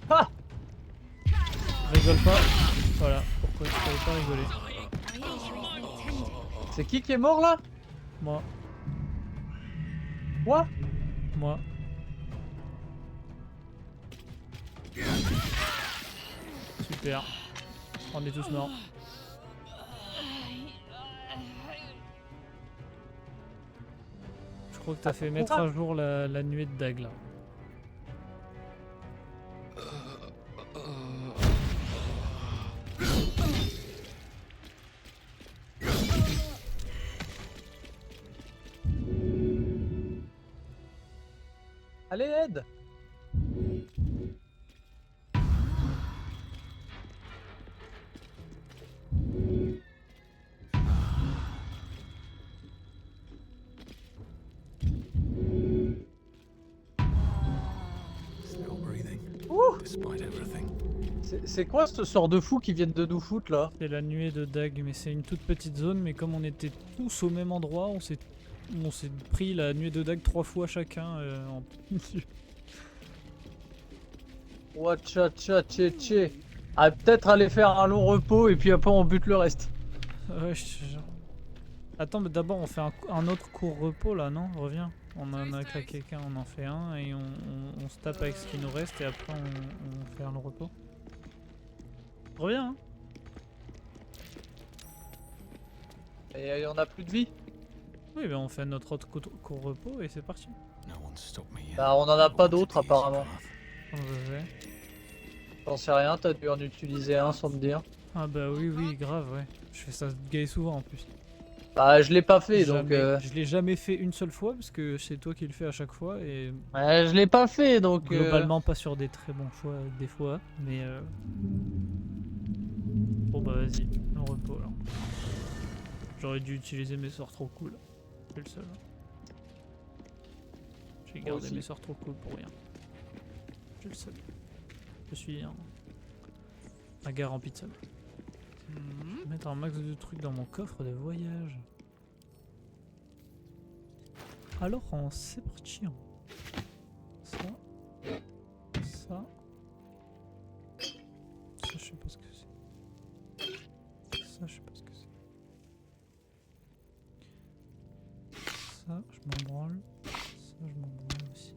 Ah! Rigole pas. Voilà. Pourquoi tu savais pas rigoler? C'est qui est mort là? Moi. Quoi? Moi. Super. On est tous morts. Je crois que t'as fait mettre à jour la nuée de dague là. Allez, aide! Still breathing. Ouh! Despite everything. C'est quoi ce sort de fou qui viennent de nous foutre là? C'est la nuée de dague, mais c'est une toute petite zone. Mais comme on était tous au même endroit, on s'est pris la nuée de dague 3 fois chacun. Wachacha tché tché. Ah, peut-être aller faire un long repos et puis après on bute le reste. Ouais, je te jure. Attends, mais d'abord on fait un autre court repos là, non? Reviens. On en a claqué qu'un, on en fait un et on se tape avec ce qui nous reste et après on fait un long repos. Reviens, hein. Et on a plus de vie. Oui, ben on fait notre autre court repos et c'est parti. No one stopped me yet. Bah on en a pas d'autres apparemment. On le fait. J'en sais rien, t'as dû en utiliser un sans me dire. Ah bah oui, oui, grave, ouais. Je fais ça gay souvent en plus. Bah je l'ai pas fait donc... Jamais- Je l'ai jamais fait une seule fois parce que c'est toi qui le fais à chaque fois et Ouais, je l'ai pas fait donc... globalement pas sur des très bons choix des fois, mais bon bah vas-y, le repos alors. J'aurais dû utiliser mes sorts trop cool. Je suis le seul. J'ai gardé aussi. mes sorts trop cool pour rien. Je suis le seul. Je suis un gars rempli de seul. Je vais mettre un max de trucs dans mon coffre de voyage. Alors c'est parti. Ça. Ça. Ça je sais pas ce que c'est. Ça je sais pas ce que c'est. Ça je m'en branle. Ça je m'en branle aussi.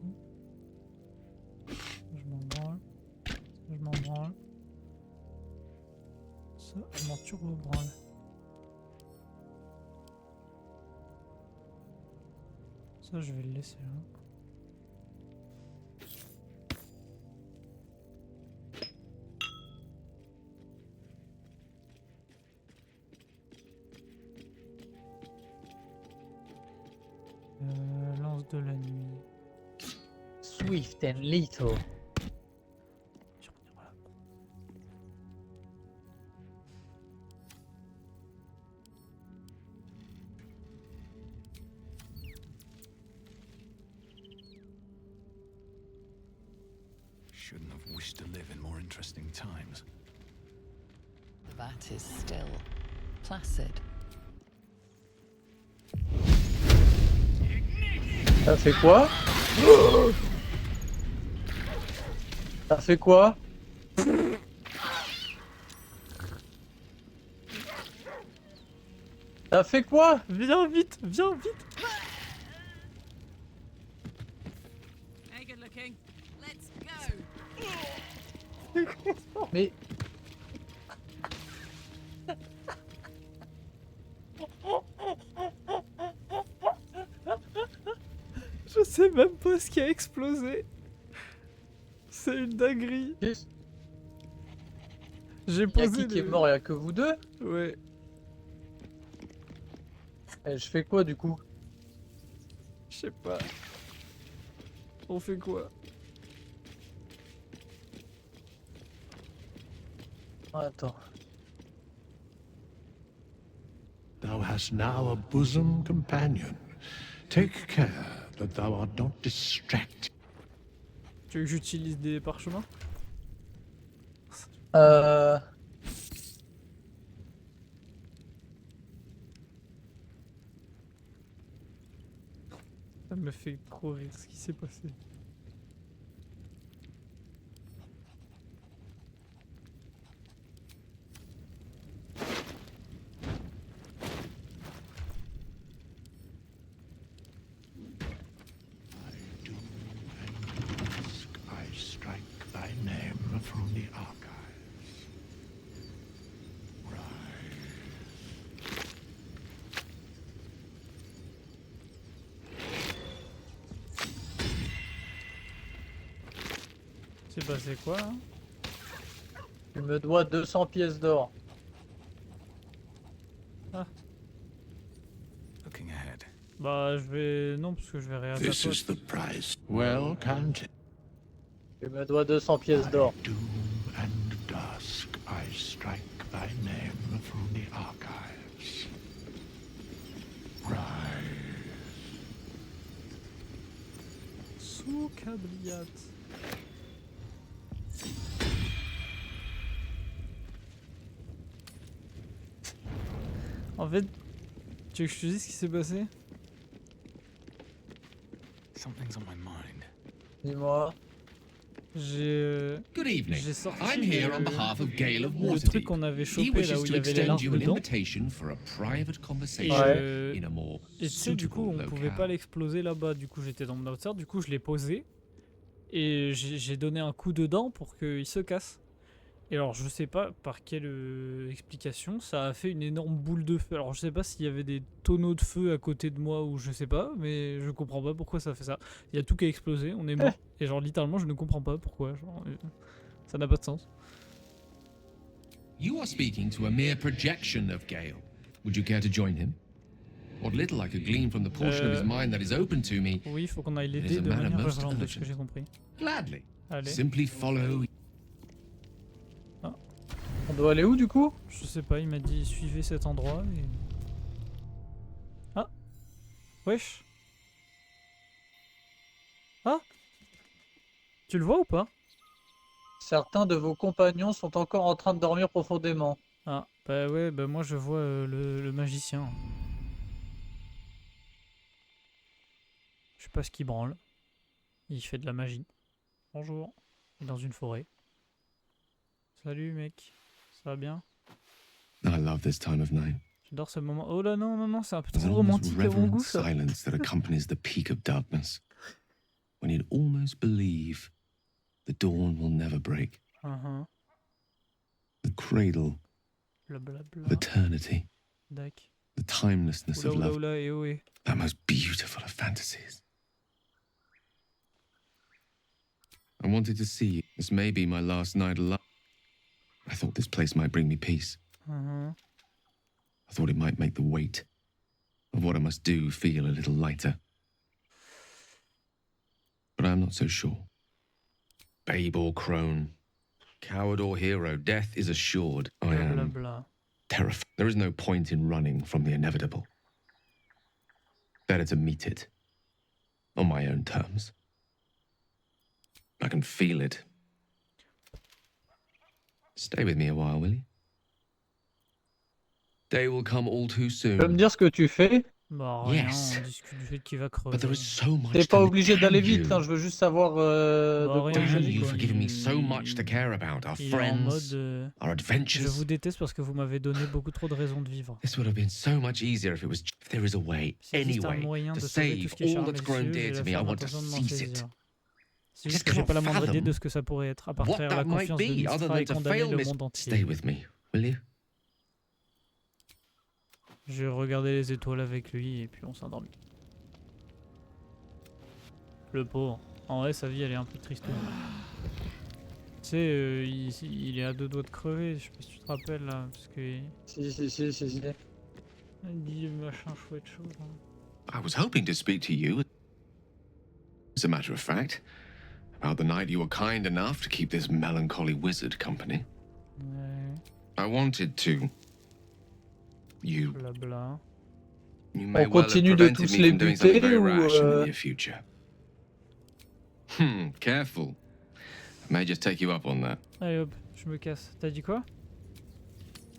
Ça je m'en branle. Ça je m'en branle. Ça je m'en turbo branle. Ça je vais le laisser là. Lance de la nuit. Sous Swift and Little. Shouldn't have wished to live in more interesting times. That is still placid. Ça fait quoi? Ça fait quoi? Ça fait quoi? Viens vite, viens vite. Hey, good looking. Let's go. Mais Je sais même pas ce qui a explosé. C'est une dinguerie. J'ai y'a posé qui est mort? Y'a que vous deux? Ouais. Et je fais quoi du coup? Je sais pas. On fait quoi? Attends. Thou hast now a bosom companion. Take care that thou art not distracted. Tu veux que j'utilise des parchemins? Ça me fait trop rire ce qui s'est passé. I strike thy name from the archives. C'est passé quoi là? Tu me dois 200 pièces d'or. Looking ahead. Bah je vais... Non parce que je vais regarder This is the price. Well counted. Tu me dois 200 pièces d'or. Doom and dusk, I strike thy name from the archives. Rise. Sous Cabriat. En fait, tu veux que je te dise ce qui s'est passé? Something's on my mind. Dis-moi. J'ai Good evening. j'ai sorti I'm here on behalf of Gale of le truc Waterdeep. qu'on avait He chopé là wishes où il to y avait les extend larves you an dedans. invitation for a private conversation Et, in a more et tu sais, du coup, suitable on pouvait pas locale. l'exploser là-bas. Du coup, j'étais dans mon outsider. Du coup, je l'ai posé. Et j'ai donné un coup dedans pour qu'il se casse. Et alors, je sais pas par quelle explication, ça a fait une énorme boule de feu. Alors, je sais pas s'il y avait des tonneaux de feu à côté de moi ou je sais pas, mais je comprends pas pourquoi ça fait ça. Il y a tout qui a explosé, on est mort. Et genre, littéralement, je ne comprends pas pourquoi. Genre, ça n'a pas de sens. You are speaking to a mere projection of Gale. Would you care to join him? What little I could glean from the portion of his mind that is open to me, Oui, il faut qu'on aille It is l'aider a de matter manière most urgente, de ce que urgent. j'ai compris. gladly. Allez, Simply follow. On doit aller où du coup? je sais pas, il m'a dit suivez cet endroit et... Ah. Wesh. Ah. Tu le vois ou pas? Certains de vos compagnons sont encore en train de dormir profondément. Ah, bah ouais, bah moi je vois le magicien. Je sais pas ce qu'il branle. Il fait de la magie. Bonjour. Il est dans une forêt. Salut mec. Ça va bien? I love this time of night. J'adore ce moment. Oh là non, non, non, c'est un peu There's trop an almost romantique à mon goût reverent ça. silence that accompanies the peak of darkness, when you'd almost believe the dawn will never break. Uh-huh. The cradle Blablabla. of eternity, Dac. the timelessness Oula of oula love, oula, eh oh eh. that most beautiful of fantasies. I wanted to see you. This may be my last night alive. I thought this place might bring me peace. Uh-huh. I thought it might make the weight of what I must do feel a little lighter. but I'm not so sure. Babe or crone, coward or hero, death is assured. I am Blablabla. terrified. There is no point in running from the inevitable. Better to meet it on my own terms. I can feel it. Stay with me a while, will you? Day will come all too Tu peux me soon. dire ce que tu fais? Bah rien, Yes. on discute du fait qu'il va But there crever. is so much T'es to pas obligé thank d'aller you. vite, hein, je veux juste savoir Bah, de quoi rien, il j'ai Thank s'agit. dit you quoi. for giving me so much to care about. Our Il est en friends, mode our je adventures. vous déteste parce que vous m'avez donné beaucoup trop de raisons de vivre. This would have been so much easier if there is a way, S'il existe un anyway, moyen to de sauver tout save ce qui est cher all à mes that's grown yeux, j'ai dear la to me. I ferme want to intention de m'en seize it. saisir. C'est Just juste que j'ai cannot pas la moindre idée fathom de ce que ça pourrait être, à part What trahir that la might confiance de be, other Mistra than et to condamner fail, le Miss. monde entier. Stay with me, will you? Je regardais les étoiles avec lui et puis on s'endormit. Le pauvre. En vrai, sa vie elle est un peu triste. Tu sais, il est à deux doigts de crever, je sais pas si tu te rappelles là, parce que Si. il dit machin chouette chose. Hein. I was hoping to speak to you. As a matter of fact, about the night you were kind enough to keep this melancholy wizard company. Ouais, I wanted to. You blabla. may On well have continue de prevented tous me les from doing something buter very ou rash in the near future. Careful. I may just take you up on that. Allez hop, je me casse. T'as dit quoi?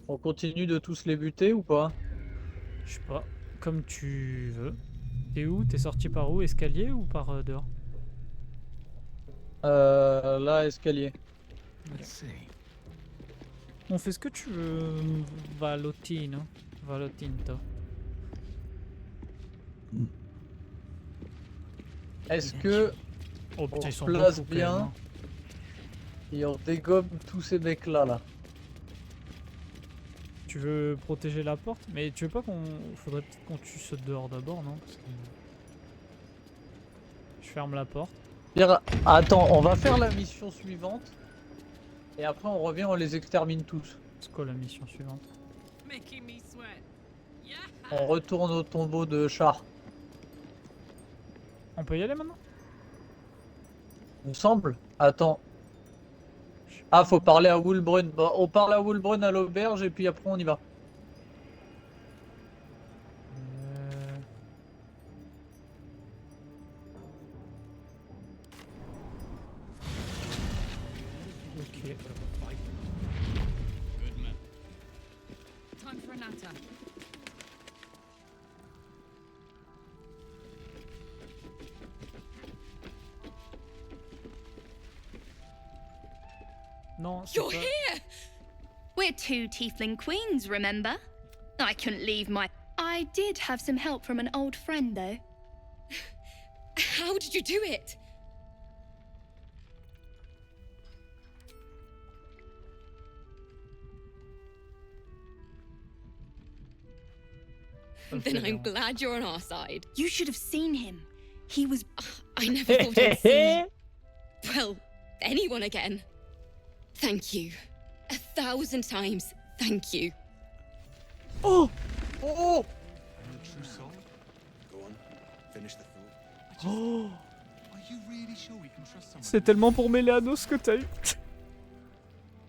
On continue de tous les buter ou pas? Je sais pas, comme tu veux. T'es où? T'es sorti par où? Escalier ou par dehors? Là, escalier. Let's see. On fait ce que tu veux, Valotino. Valotinto. Est-ce que Oh putain, On ils sont place beaucoup, quand bien. même, hein. et on dégomme tous ces mecs-là là? Tu veux protéger la porte? Mais tu veux pas qu'on... Faudrait peut-être qu'on tue ceux dehors d'abord, non? Parce que... Je ferme la porte. Pierre, attends, on va faire la mission suivante. Et après on revient, on les extermine tous. C'est quoi la mission suivante? On retourne au tombeau de char. On peut y aller maintenant? Il me semble. Attends. Ah, faut parler à Wulbrun. Bon, on parle à Wulbrun à l'auberge et puis après on y va. Ok. Time for a natter. Non, c'est You're pas... here! We're two tiefling queens, remember? I couldn't leave my... I did have some help from an old friend, though. How did you do it? Then I'm glad you're on our side. You should have seen him. He was... I never thought I'd see, well, anyone again. Thank you. 1,000 times, thank you. Oh! Oh! I'm a true soul. Go on, finish the thought. Oh, Are you really sure we can trust someone? c'est tellement pour Méléanos ce que t'as eu.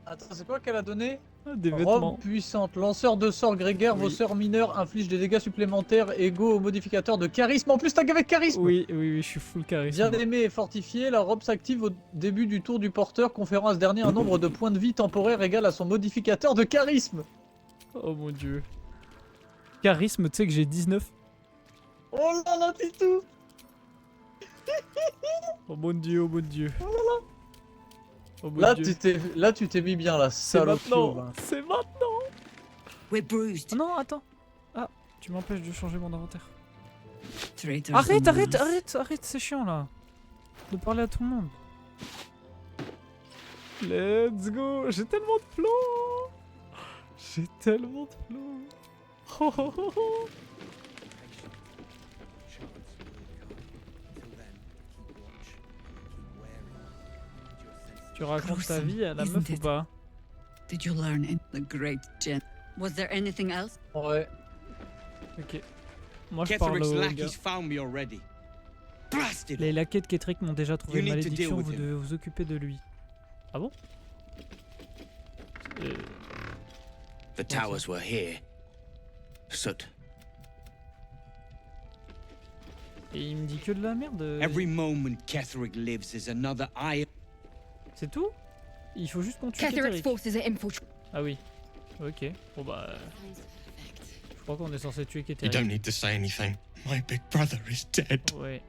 Attends, c'est quoi qu'elle a donné? Des vêtements. Robe puissante, lanceur de sorts grégaire, vos sorts mineurs infligent des dégâts supplémentaires égaux au modificateur de charisme. En plus, t'as qu'avec charisme! Oui, je suis full charisme. Bien aimé et fortifié, la robe s'active au début du tour du porteur, conférant à ce dernier un nombre de points de vie temporaire égal à son modificateur de charisme. Oh mon dieu. Charisme, tu sais que j'ai 19. Oh là là, t'es tout! Oh mon dieu, oh mon dieu. Oh là là. Oh mon Là, dieu. tu t'es mis bien là, C'est salopio. maintenant. C'est maintenant. We're bruised. Oh non, attends. Ah, tu m'empêches de changer mon inventaire. Traitors Arrête, and arrête, lies. arrête, arrête, c'est chiant là. De parler à tout le monde. Let's go. J'ai tellement de flow. J'ai tellement de flow. Oh, oh, oh, oh. Tu racontes ta vie à la Isn't meuf ou it? pas? Did you learn in the great gen? Was there anything else? Ouais. Ok. Moi je parle Ketherick's au gars. lackeys found me already. Blasted! Les laquais de Ketrick m'ont déjà trouvé You une need to deal malédiction, with vous him. devez vous occuper de lui. Ah bon? The towers were here. Soot. Et il me dit que de la merde. Every moment Ketherick lives is another eye. C'est tout? Il faut juste qu'on tue Ketherick's Ketrick. forces are infiltrating. Ah oui. Ok. Bon bah... Je crois qu'on est censé tuer You Ketrick. don't need to say anything. My big brother is dead. Ouais.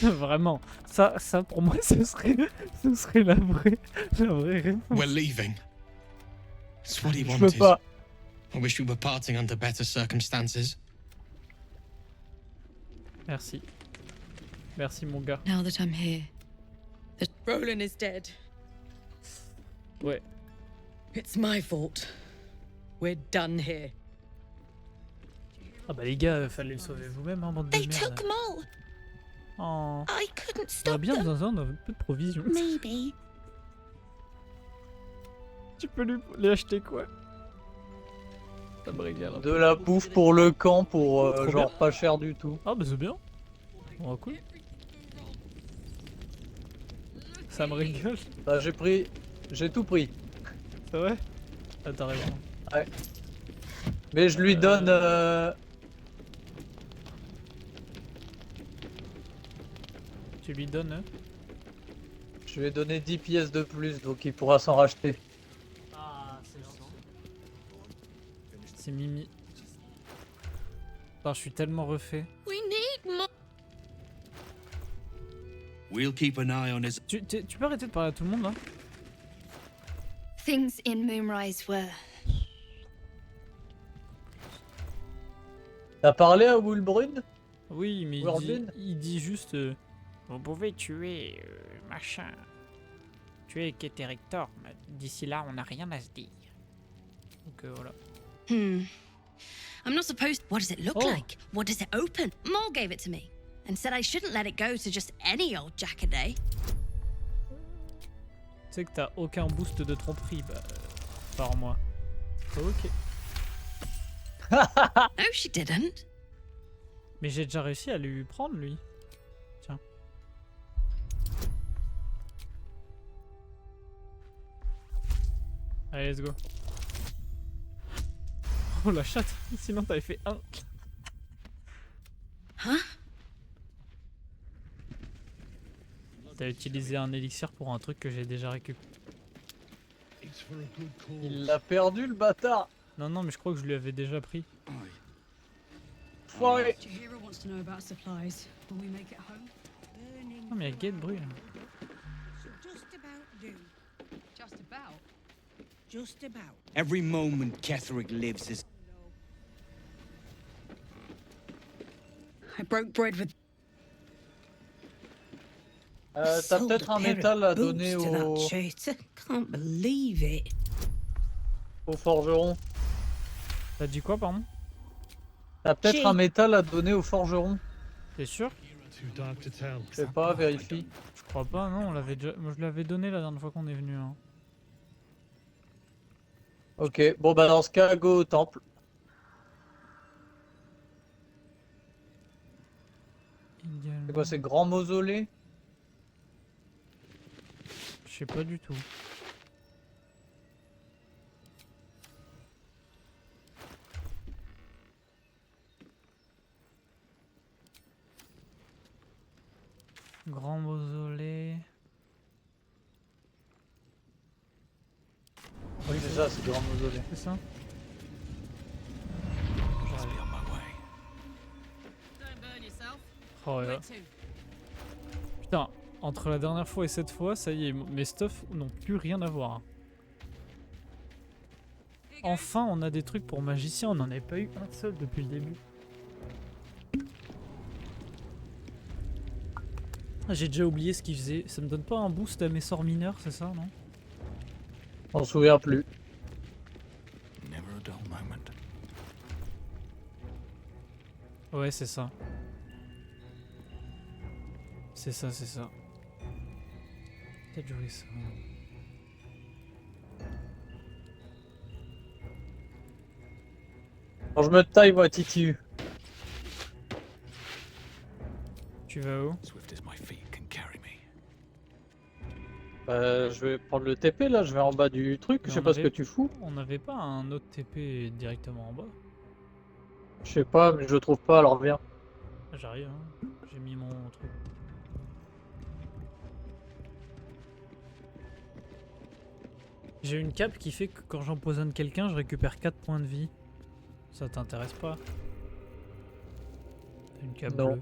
Vraiment. Ça pour moi, ce serait la vraie réponse. We're leaving. It's what he Je peux wanted. pas. I wish we were parting under better circumstances. Merci. Merci mon gars. Now that I'm here, Roland is dead. Ouais. It's my fault. We're done here. Ah bah les gars, fallait le sauver vous-même, hein, bande de They merde. took them all. Oh. I couldn't On a stop bien them. besoin d'un peu de provisions. Maybe. Tu peux lui acheter quoi? Ça me régale. De la bouffe pour le camp pour Trop genre bien. pas cher du tout. Ah bah c'est bien. Oh cool. Ça me régale. Bah j'ai tout pris. C'est vrai? Ah t'as raison. Ouais. Mais je lui donne... Tu lui donnes hein? Je lui ai donné 10 pièces de plus, donc il pourra s'en racheter. Ah c'est gentil. C'est Mimi. Putain, je suis tellement refait. We need more. We'll keep an eye on his. Tu peux arrêter de parler à tout le monde là? Things in Moonrise were. T'as parlé à Wilbrun? Oui, mais Wilbrun il dit juste... vous pouvez tuer... machin... Tuer Keteric Thorm. D'ici là, on n'a rien à se dire. Donc voilà. I'm not supposed. What does it look Oh. like? What does it open? Maul gave it to me and said I shouldn't let it go to just any old Jackaday. Tu sais que t'as aucun boost de tromperie par mois. Ok. No, she didn't. Mais j'ai déjà réussi à lui prendre lui. Tiens. Allez, let's go. Oh la chatte. Sinon t'avais fait 1. Huh? T'as utilisé un élixir pour un truc que j'ai déjà récupéré. Il l'a perdu le bâtard. Non, non, mais je crois que je lui avais déjà pris. Foiré. Non, mais il y a Gate bruit là. Just about. Every moment Ketherick lives is. I broke bread with. T'as peut-être un métal à donner au Can't believe it. forgeron. T'as dit quoi, pardon? T'as peut-être un métal à donner au forgeron. T'es sûr? Je sais pas, vérifie. Je crois pas, non, on l'avait déjà... Moi, je l'avais donné la dernière fois qu'on est venu. Hein. Ok, bon bah dans ce cas, go au temple. C'est quoi, c'est grand mausolée? Je sais pas du tout. Grand mausolée. Oui, c'est ça, c'est grand mausolée. C'est ça? Oh là. Putain, entre la dernière fois et cette fois, ça y est, mes stuffs n'ont plus rien à voir. Enfin, on a des trucs pour magicien, on n'en avait pas eu un seul depuis le début. Ah, j'ai déjà oublié ce qu'il faisait. Ça me donne pas un boost à mes sorts mineurs, c'est ça, non? On s'en souvient plus. Never a dull moment. Ouais, c'est ça. C'est ça, c'est ça. Peut-être jouer ça. Quand je me taille, moi, Titu. Tu vas où? Swift as my feet can carry me. Je vais prendre le TP là, je vais en bas du truc, Mais je sais on pas ce que avait- tu fous. On n'avait pas un autre TP directement en bas? Je sais pas, mais je le trouve pas, alors viens. J'arrive, hein. J'ai mis mon truc. J'ai une cape qui fait que quand j'empoisonne quelqu'un, je récupère 4 points de vie. Ça t'intéresse pas? Une cape Non. bleue.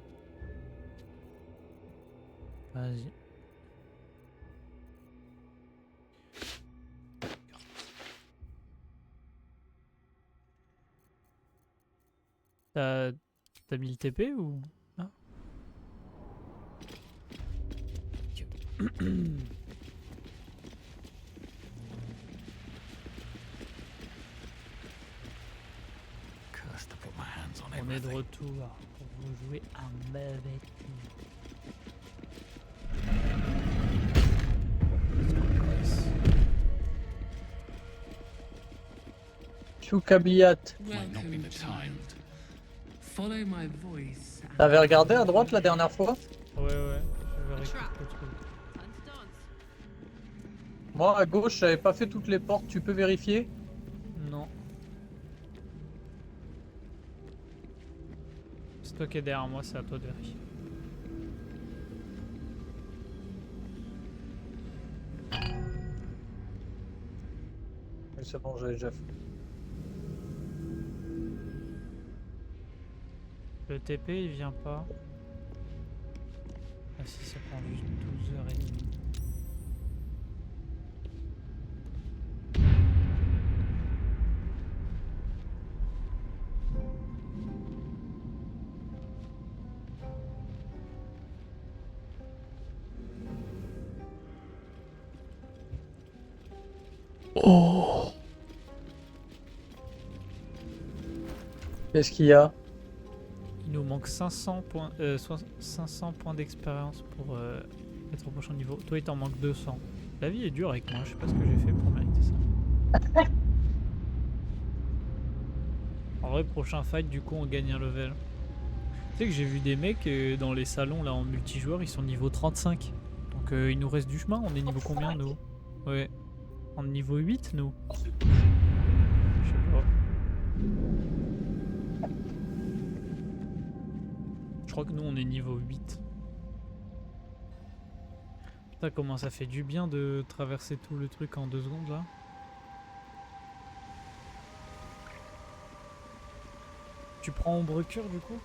Vas-y. T'as mis le TP ou... Ah. Cursed to put my hands on On est de everything. retour pour vous jouer un mauvais tour. Choukabillat. Might not be the time. Follow my voice. T'avais regardé à droite la dernière fois? Ouais, ouais, je vais récupérer le truc. Moi à gauche, j'avais pas fait toutes les portes, tu peux vérifier? Non. C'est toi qui es derrière moi, c'est à toi de vérifier. Oui, c'est bon, j'avais déjà fait. Le TP il vient pas. Ah si, ça prend juste 12h30. Oh. Qu'est-ce qu'il y a? Il nous manque 500 points, 500 points d'expérience pour être au prochain niveau. Toi, il t'en manque 200. La vie est dure avec moi, je sais pas ce que j'ai fait pour mériter ça. En vrai, prochain fight, du coup, on gagne un level. Tu sais que j'ai vu des mecs dans les salons là en multijoueur, ils sont niveau 35. Donc il nous reste du chemin, on est niveau combien nous? Ouais. En niveau 8 nous? Je sais pas. Je crois que nous on est niveau 8. Putain, comment ça fait du bien de traverser tout le truc en 2 secondes là. Tu prends ombre cure du coup?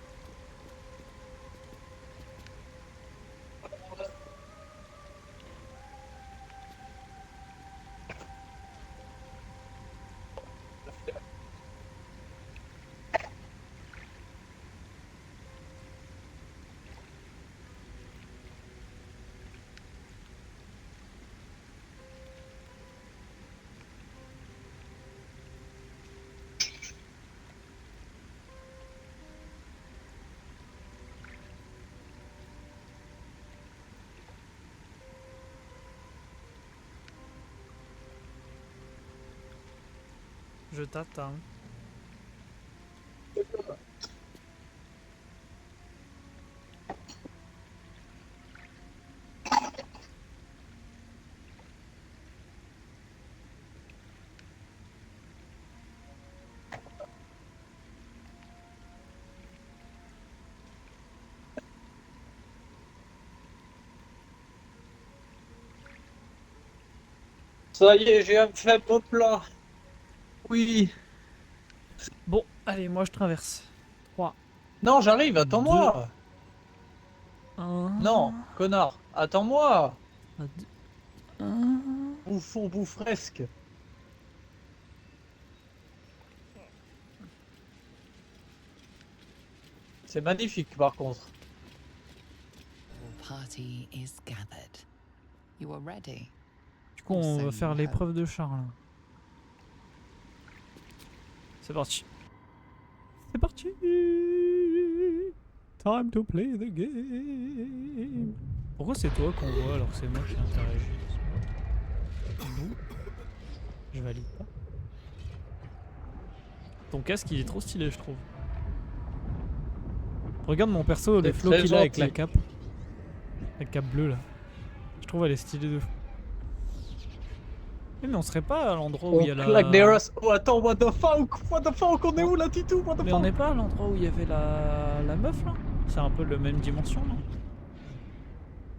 Je t'attends. Ça y est, j'ai un faible plat. Oui. Bon, allez, moi je traverse. 3. Non, j'arrive, attends-moi. Non, connard, attends-moi. Bouffon bouffresque. C'est magnifique par contre. Your party is gathered. You are ready. Du coup, on va faire l'épreuve de char là. C'est parti. C'est parti. Time to play the game. Pourquoi c'est toi qu'on voit alors que c'est moi qui interagis? Nous, je valide pas. Ton casque il est trop stylé je trouve. Regarde mon perso, les flots qu'il a avec la cape. La cape bleue là. Je trouve elle est stylée de fou. Mais on serait pas à l'endroit où il y a la... Claque des races. Oh attends, what the fuck, on est où là, Titou? What the Mais fuck? on n'est pas à l'endroit où il y avait la meuf là? C'est un peu la même dimension, non?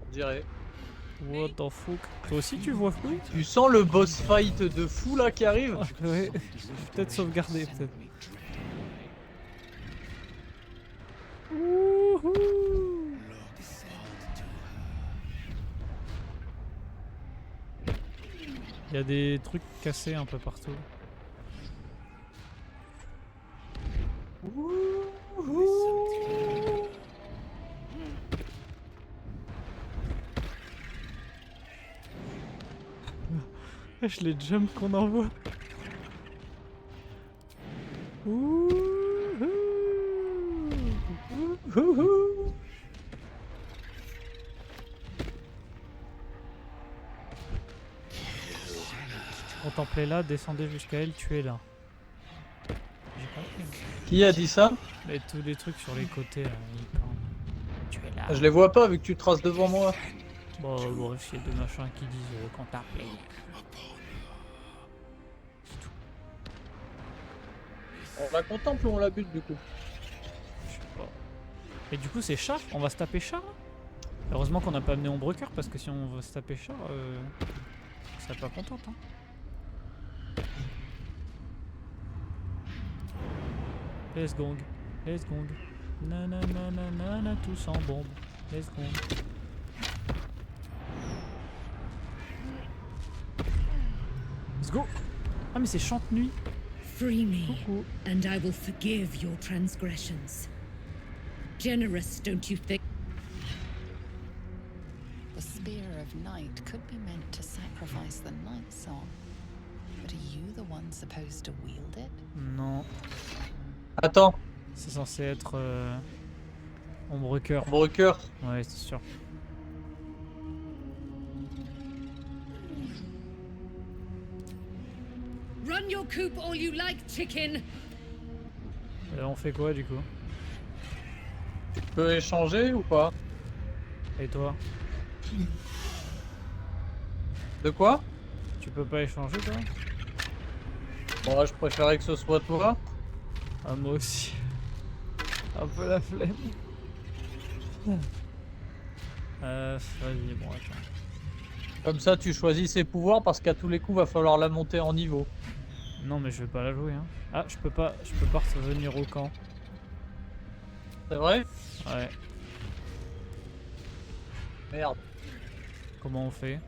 On dirait. What the fuck? Toi aussi tu vois flou? Tu sens le boss fight de fou là qui arrive? Ouais, je vais peut-être sauvegarder peut-être. Wouhou! Il y a des trucs cassés un peu partout. Je les jump qu'on envoie. Contemplez-la, descendez jusqu'à elle, tuez-la. J'ai compris. Qui a dit ça? Mais tous les trucs sur les côtés là, ils parlent. Tuez-la. Je les vois pas vu que tu traces devant moi. Bon, bref, il y a deux machins qui disent contempler. On la contemple ou on la bute du coup? Je sais pas. Et du coup, c'est Char? On va se taper Char là? Heureusement qu'on n'a pas amené Ombrecoeur parce que si on veut se taper Char, on serait pas contente. Hein. Let's gong, let's gong. Nanana, tous en bombe. Let's gong. Let's go. Ah mais c'est Chante-Nuit. Free me, Coucou. and I will forgive your transgressions. Generous, don't you think? The Spear of Night could be meant to sacrifice the Night Song. But are you the one supposed to wield it? Non. Attends. C'est censé être Ombrecoeur. Ombrecoeur. Ouais, c'est sûr. Run your coop all you like, chicken! On fait quoi du coup? Tu peux échanger ou pas? Et toi? De quoi? Tu peux pas échanger toi? Bon, je préférais que ce soit toi. Ah, moi aussi. Un peu la flemme. Vas-y, bon, attends. Comme ça, tu choisis ses pouvoirs parce qu'à tous les coups, va falloir la monter en niveau. Non, mais je vais pas la jouer. Hein. Ah, je peux pas revenir au camp. C'est vrai? Ouais. Merde. Comment on fait?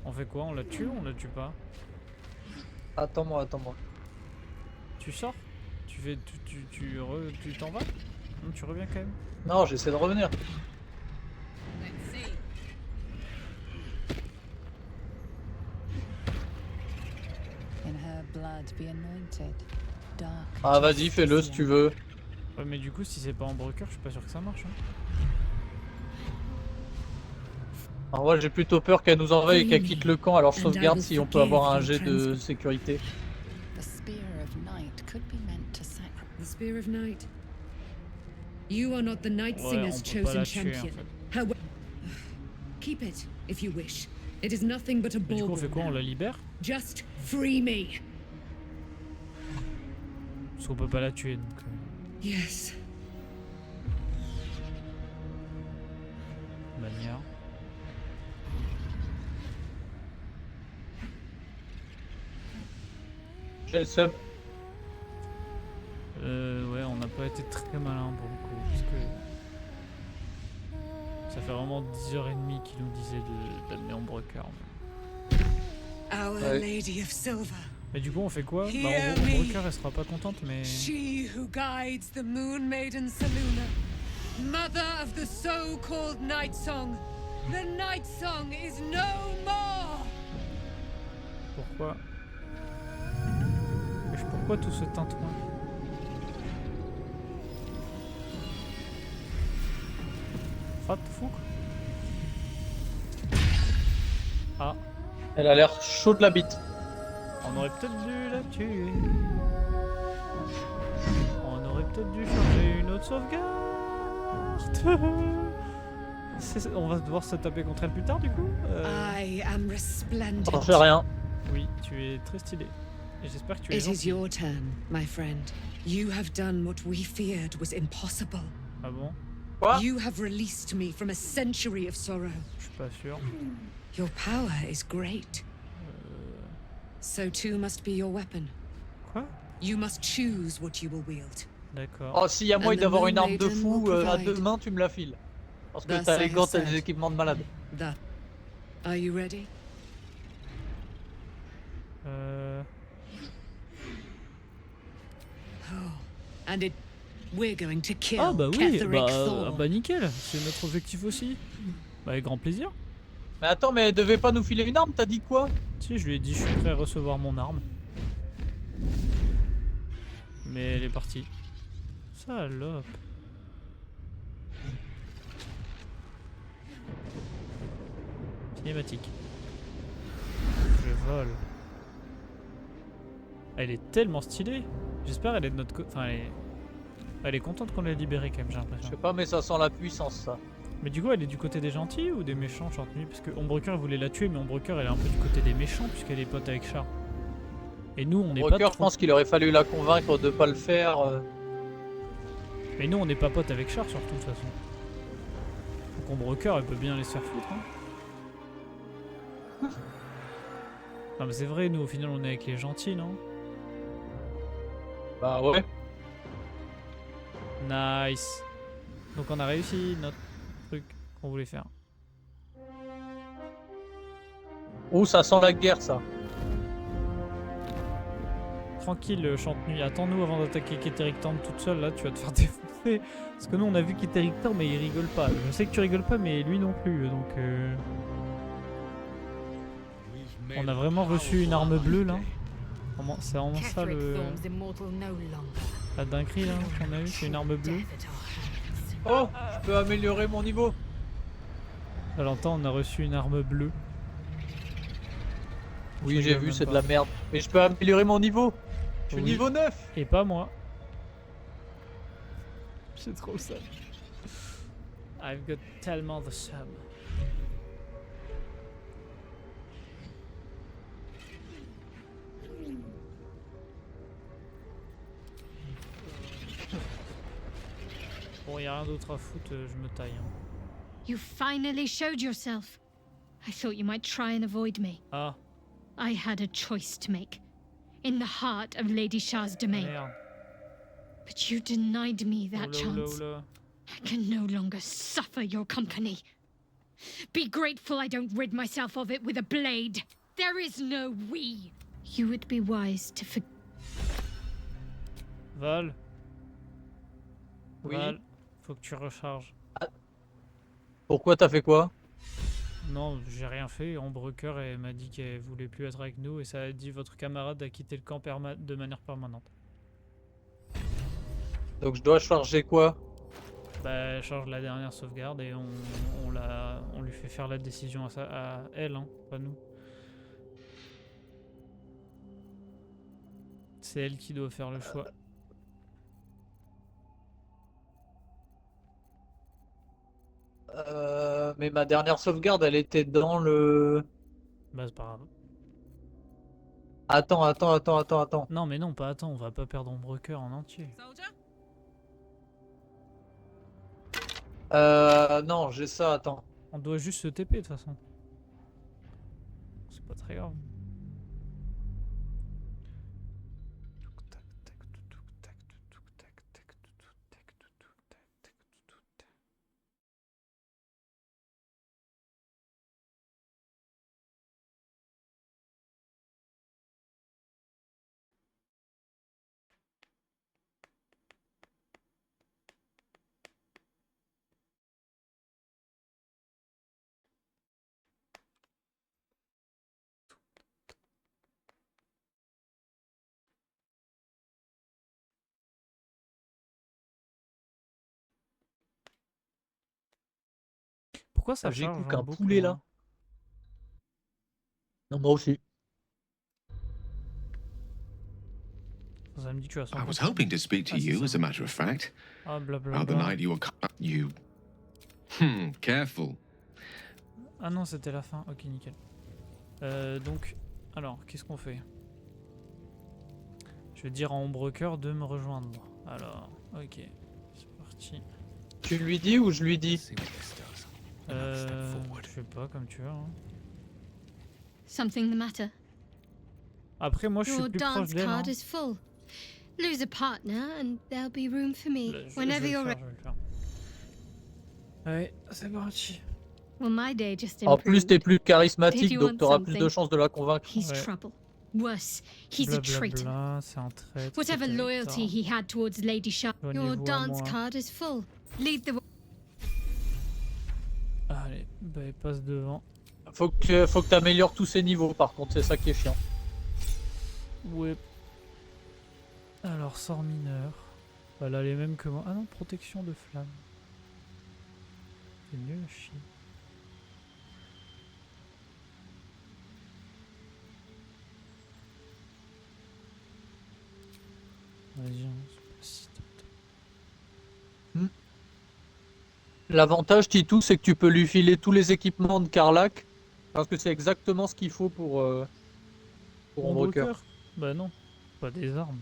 On fait quoi? On la tue ou on la tue pas? Attends-moi. Tu sors? Tu fais. Tu t'en vas? Non, tu reviens quand même? Non, j'essaie de revenir. In her blood be anointed. Dark. Ah, vas-y, fais-le si tu veux. Ouais, mais du coup, si c'est pas Ombrecoeur, je suis pas sûr que ça marche. Hein. Alors moi, j'ai plutôt peur qu'elle nous envahisse et qu'elle quitte le camp. Alors je sauvegarde si on peut avoir un jet de sécurité. The Spear of Night could be meant to sacrifice. The Spear of Night. You are not the Night Singer's chosen champion. However, keep it if you wish. It is nothing but a Mais du coup, on fait bauble quoi? On now. la libère? Just free me. Parce qu'on peut pas la tuer donc. Yes. Manière. J'ai le seum. Ouais, on n'a pas été très malin pour le coup, parce que ça fait vraiment 10h30 qu'ils nous disaient d'amener Ombrecoeur. Our Ouais. Lady of Silver. Mais du coup, on fait quoi? Bah, Hear Ombrecoeur, elle sera pas contente, mais. She who guides the Moon Maiden Selûne, mother of the so-called Night Song. The Night Song is no more! Pourquoi? Pourquoi tout ce tintouin? What the fuck? Ah. Elle a l'air chaude la bite. On aurait peut-être dû la tuer. On aurait peut-être dû changer une autre sauvegarde. On va devoir se taper contre elle plus tard du coup I am resplendent. J'en sais rien. Oui, tu es très stylé. Et j'espère que tu es It is gentil. your turn, my friend. You have done what we feared was impossible. Ah bon? Quoi? You have released me from a century of sorrow. Je suis pas sûr. Your power is great. So too must be your weapon. Quoi? You must choose what you will wield. D'accord. Oh, s'il y a moyen And the d'avoir une Moon arme de Maiden fou will à provide. 2 mains, tu me la files. Parce que Thus t'as I les have gants, t'as des said. équipements de malade. That. Are you ready? Oh, and it. We're going to kill Ah bah oui, Ketheric Thorn. bah nickel, c'est notre objectif aussi. Bah avec grand plaisir. Mais attends, mais elle devait pas nous filer une arme, t'as dit quoi? Si, je lui ai dit je suis prêt à recevoir mon arme. Mais elle est partie. Salope. Cinématique. Je vole. Elle est tellement stylée. J'espère elle est de notre côté. Enfin, elle est contente qu'on l'ait libérée quand même, j'ai Je l'impression. sais pas, mais ça sent la puissance, ça. Mais du coup, elle est du côté des gentils ou des méchants, Chantenue? Parce que Ombrecoeur voulait la tuer, mais Ombrecoeur elle est un peu du côté des méchants puisqu'elle est pote avec Char. Et nous, on n'est pas. Broker, je pense qu'il aurait fallu la convaincre de pas le faire. Mais nous, on n'est pas pote avec Char surtout, de toute façon. Donc Ombrecoeur, elle peut bien les se faire foutre. Hein. Non, mais c'est vrai, nous, au final, on est avec les gentils, non? Bah ouais. Nice. Donc on a réussi notre truc qu'on voulait faire. Oh, ça sent la guerre, ça. Tranquille, Chantenue, attends-nous avant d'attaquer Ketheric Thorn toute seule, là, tu vas te faire défoncer. Parce que nous, on a vu Ketheric Thorn, mais il rigole pas. Je sais que tu rigoles pas, mais lui non plus, donc... On a vraiment reçu une arme bleue, là. C'est vraiment ça, la dinguerie, là, qu'on a eu, c'est une arme bleue. Oh, je peux améliorer mon niveau. À l'entend, on a reçu une arme bleue. Oui, j'ai vu, c'est de la merde. Mais je peux améliorer mon niveau. Je suis Oui. niveau 9. Et pas moi. C'est trop ça. I've got tellement de sub. Bon, y a rien d'autre à foutre, je me taille. Hein. You finally showed yourself. I thought you might try and avoid me. Ah. I had a choice to make. In the heart of Lady Shah's domain. Merde. But you denied me that Oula, chance. oula, oula. I can no longer suffer your company. Be grateful I don't rid myself of it with a blade. There is no we. You would be wise to forget. Val. Oui. Val, faut que tu recharges. Pourquoi t'as fait quoi? Non, j'ai rien fait. Ombrecoeur, elle m'a dit qu'elle voulait plus être avec nous et ça a dit votre camarade a quitté le camp de manière permanente. Donc je dois charger quoi? Bah, elle charge la dernière sauvegarde et on lui fait faire la décision à elle, hein, pas nous. C'est elle qui doit faire le choix. Mais ma dernière sauvegarde, elle était dans le... Bah, c'est pas grave. Attends. Non, mais non, pas attends, on va pas perdre Ombrecoeur en entier. Non, j'ai ça, attends. On doit juste se TP de toute façon. C'est pas très grave. Pourquoi ça J'ai charge cru en qu'un boucle, poulet moi là. Non, moi aussi. Ça me dit que tu as I was hoping to speak to you, as a matter of fact. Ah, About the night you were... You Careful. Ah non, c'était la fin. Ok, nickel. Donc, alors, qu'est-ce qu'on fait? Je vais dire à Ombrecoeur de me rejoindre. Alors, ok, c'est parti. Tu lui dis ou je lui dis? Je sais pas, comme tu veux. Hein. Something the matter? Après, moi, je suis Your plus proche dance d'elle. card Hein. is full. Lose a partner and there'll be room for me Je whenever vais le you're faire, ready. je vais le faire. Allez, c'est parti. Well, my day just En plus, improved. t'es plus Did charismatique, you donc want t'auras plus de something? chances de la convaincre. He's Ouais. trouble. Worse, he's a traitor. Blablabla, c'est un traître. Whatever c'est loyalty he had towards Lady Sharp, your Joignez-vous à dance moi. card is full. Lead the way. Allez, bah, il passe devant. Faut que t'améliores tous ces niveaux, par contre, c'est ça qui est chiant. Ouais. Alors, sort mineur. Voilà, les mêmes que moi. Ah non, protection de flamme. C'est mieux, chier. Vas-y, on se passe. L'avantage, Titou, c'est que tu peux lui filer tous les équipements de Karlach, parce que c'est exactement ce qu'il faut pour Ombrecoeur. Bah non, pas des armes.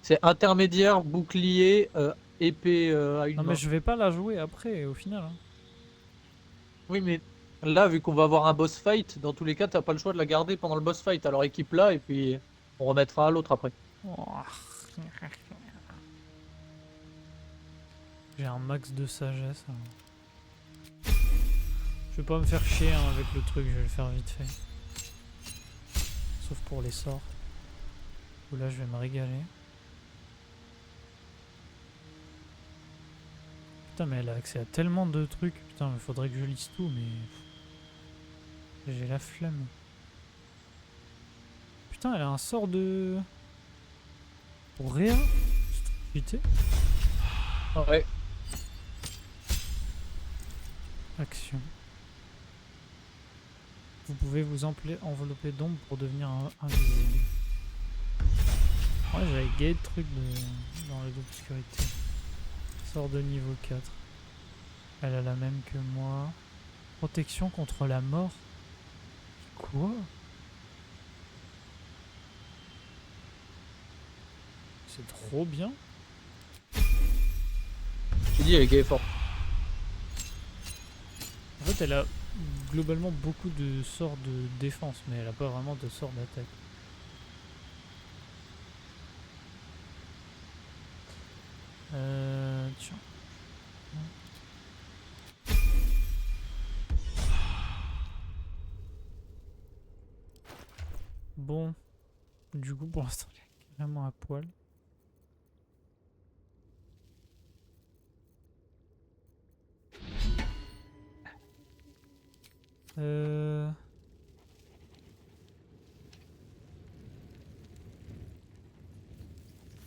C'est intermédiaire, bouclier, épée à une Non main. mais je vais pas la jouer après, au final. Hein. Oui, mais là, vu qu'on va avoir un boss fight, dans tous les cas, t'as pas le choix de la garder pendant le boss fight. Alors équipe-la et puis on remettra à l'autre après. Oh. J'ai un max de sagesse. Alors. Je vais pas me faire chier hein, avec le truc, je vais le faire vite fait. Sauf pour les sorts. Où là je vais me régaler. Putain mais elle a accès à tellement de trucs. Putain mais faudrait que je lise tout mais... J'ai la flemme. Putain elle a un sort de... Pour Réa. Stupidité. Ouais. Action. Vous pouvez vous envelopper d'ombre pour devenir invisible. Ouais, j'avais gagné de trucs dans l'obscurité. Sort de niveau 4. Elle a la même que moi. Protection contre la mort. Quoi? C'est trop bien. J'ai dit, elle est gay fort. En fait, elle a globalement beaucoup de sorts de défense, mais elle a pas vraiment de sorts d'attaque. Tiens. Bon. Du coup, pour l'instant, elle est carrément à poil.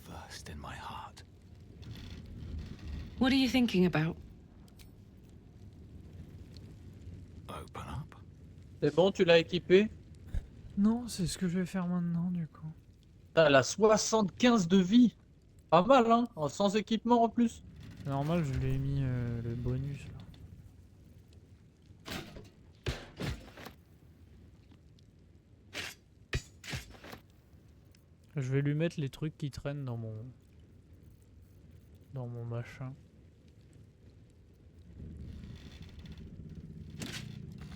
First in my heart. What are you thinking about? Open up. C'est bon, tu l'as équipé? Non, c'est ce que je vais faire maintenant, du coup. Elle a 75 de vie. Pas mal, hein? Sans équipement en plus. Normal, je lui ai mis le bonus. Là. Je vais lui mettre les trucs qui traînent dans mon machin.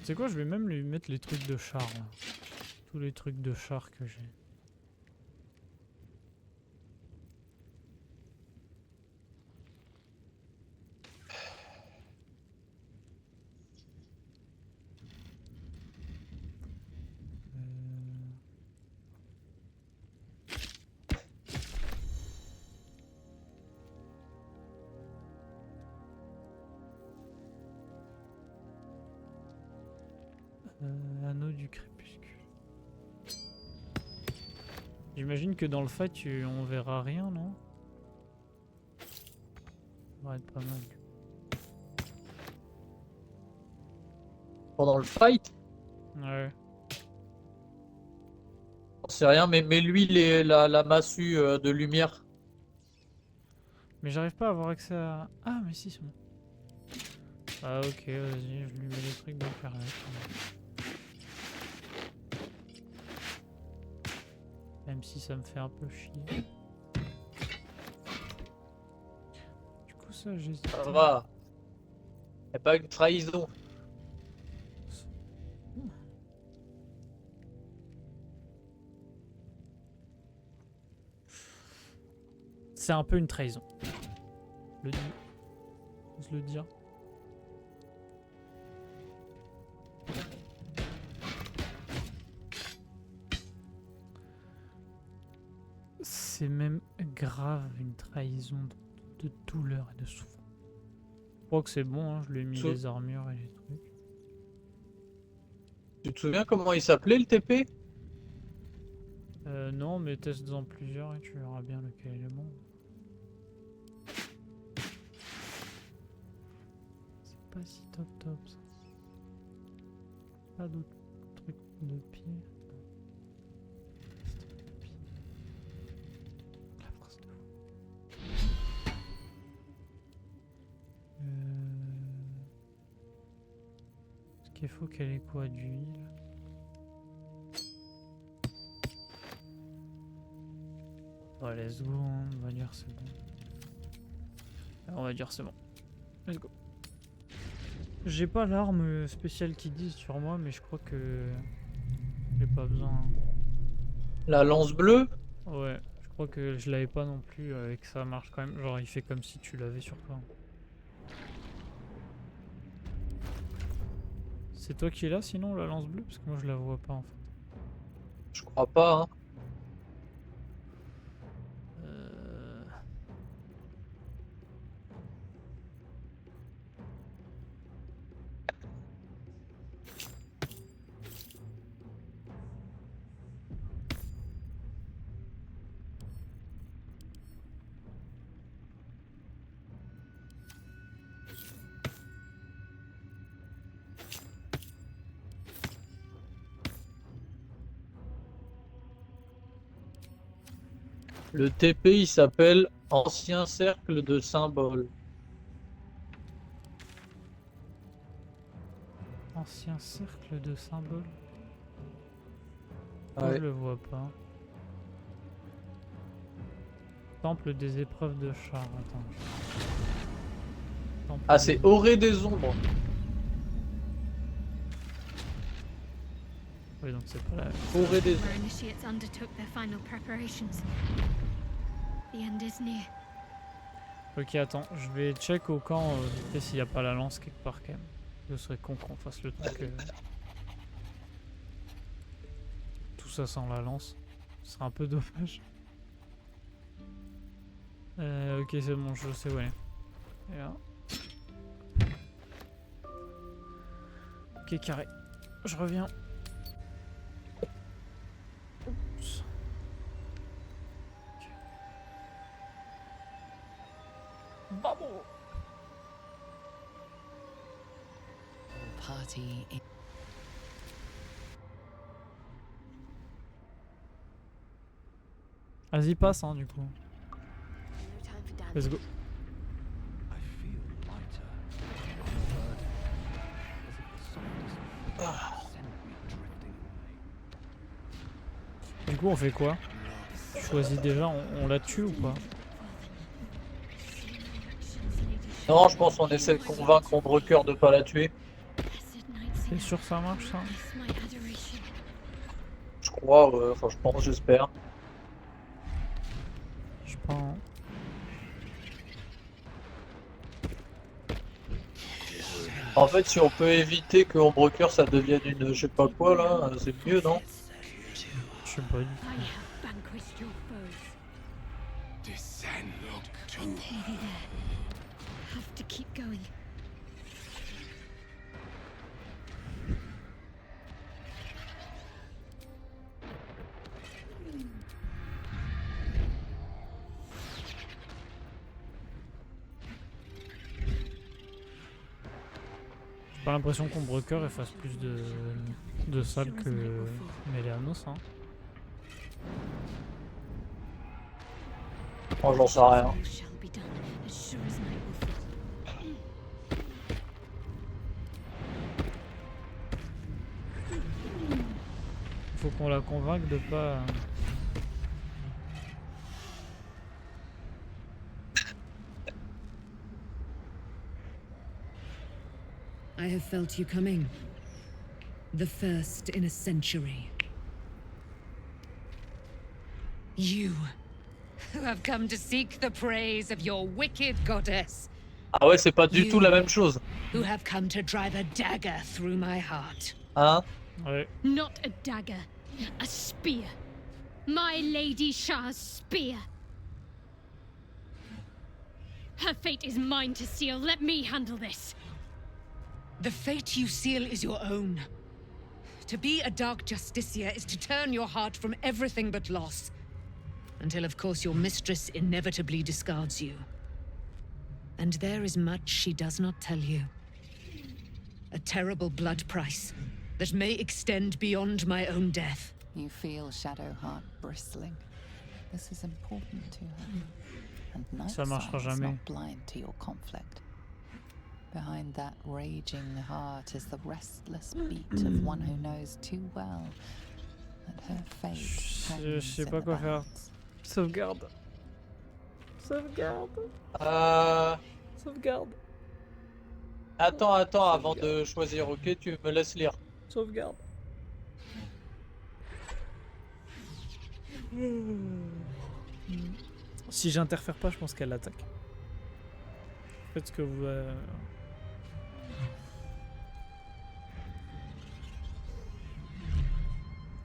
C'est quoi, je vais même lui mettre les trucs de char là. Tous les trucs de char que j'ai. Anneau du crépuscule. J'imagine que dans le fight, on verra rien, non? Ça va être pas mal. Pendant le fight? Ouais. On sait rien, mais lui, la massue de lumière. Mais j'arrive pas à avoir accès à... Ah, mais si, c'est bon. Ah ok, vas-y, je lui mets les trucs de permettre. Même si ça me fait un peu chier. Du coup ça j'hésite. Ça va. Y'a pas une trahison. C'est un peu une trahison. Le dire. Ose le dire. C'est même grave une trahison de douleur et de souffrance. Je crois que c'est bon, hein, je lui ai mis les armures et les trucs. Tu te souviens comment il s'appelait le TP? Non, mais teste-en plusieurs et tu verras bien lequel est le bon. C'est pas si top ça. Pas d'autres trucs de pied. La phrase de fou. Est-ce qu'il faut qu'elle ait quoi d'huile? Oh, let's go, hein. On va dire c'est bon. On va dire c'est bon. Let's go. J'ai pas l'arme spéciale qui dit sur moi, mais je crois que j'ai pas besoin. La lance bleue? Ouais, je crois que je l'avais pas non plus et que ça marche quand même. Genre il fait comme si tu l'avais sur toi. C'est toi qui es là sinon la lance bleue? Parce que moi je la vois pas en fait. Je crois pas, hein. Le TP il s'appelle Ancien Cercle de Symboles. Ancien cercle de symboles. Ouais. Je le vois pas. Temple des épreuves de char. Attends. Temple Ah, c'est Orée des Ombres. Oui, donc c'est pas la. Orée des Where initiates undertook their final preparations. The end is near. Ok, attends, je vais check au camp vite fait s'il n'y a pas la lance quelque part quand même. Ce serait con qu'on fasse le truc. Tout ça sans la lance. Ce serait un peu dommage. Ok, c'est bon, je sais où elle est. Et là. Ok, carré. Je reviens. Oups. Vamos! Party in Vas-y, passe, hein, du coup. Let's go. Du coup, on fait quoi? Tu choisis déjà, on la tue ou pas? Non, je pense qu'on essaie de convaincre Ombrecoeur de pas la tuer. T'es sûr que ça marche ça? Je crois, ouais. Enfin, je pense, j'espère. Je pense. En fait, si on peut éviter que Ombrecoeur ça devienne une je sais pas quoi là, c'est mieux, non? Je sais pas du I have vanquished your foes. And nearly there. Have to keep going. J'ai pas l'impression qu'Ombrecoeur elle fasse plus de salles que Méléanos, hein. Moi, j'en sais rien. All shall be done as sure as night will fall. Faut qu'on la convainque de pas... I have felt you coming. The first in a century. You, who have come to seek the praise of your wicked goddess. Ah ouais, c'est pas du tout la même chose. Who have come to drive a dagger through my heart. Hein? Ouais. Not a dagger, a spear. My Lady Shah's spear. Her fate is mine to seal. Let me handle this. The fate you seal is your own. To be a Dark Justicia is to turn your heart from everything but loss. Until, of course, your mistress inevitably discards you. And there is much she does not tell you. A terrible blood price that may extend beyond my own death. You feel Shadowheart bristling. This is important to her. And Ça marchera Nightsong is jamais. not blind to your conflict. Behind that raging heart is the restless beat of one who knows too well that her fate Je hangs sais in pas the quoi faire. balance. Sauvegarde. Sauvegarde. Sauvegarde. Attends, avant de choisir, ok, tu me laisses lire. Sauvegarde. Si j'interfère pas, je pense qu'elle l'attaque. Faites ce que vous...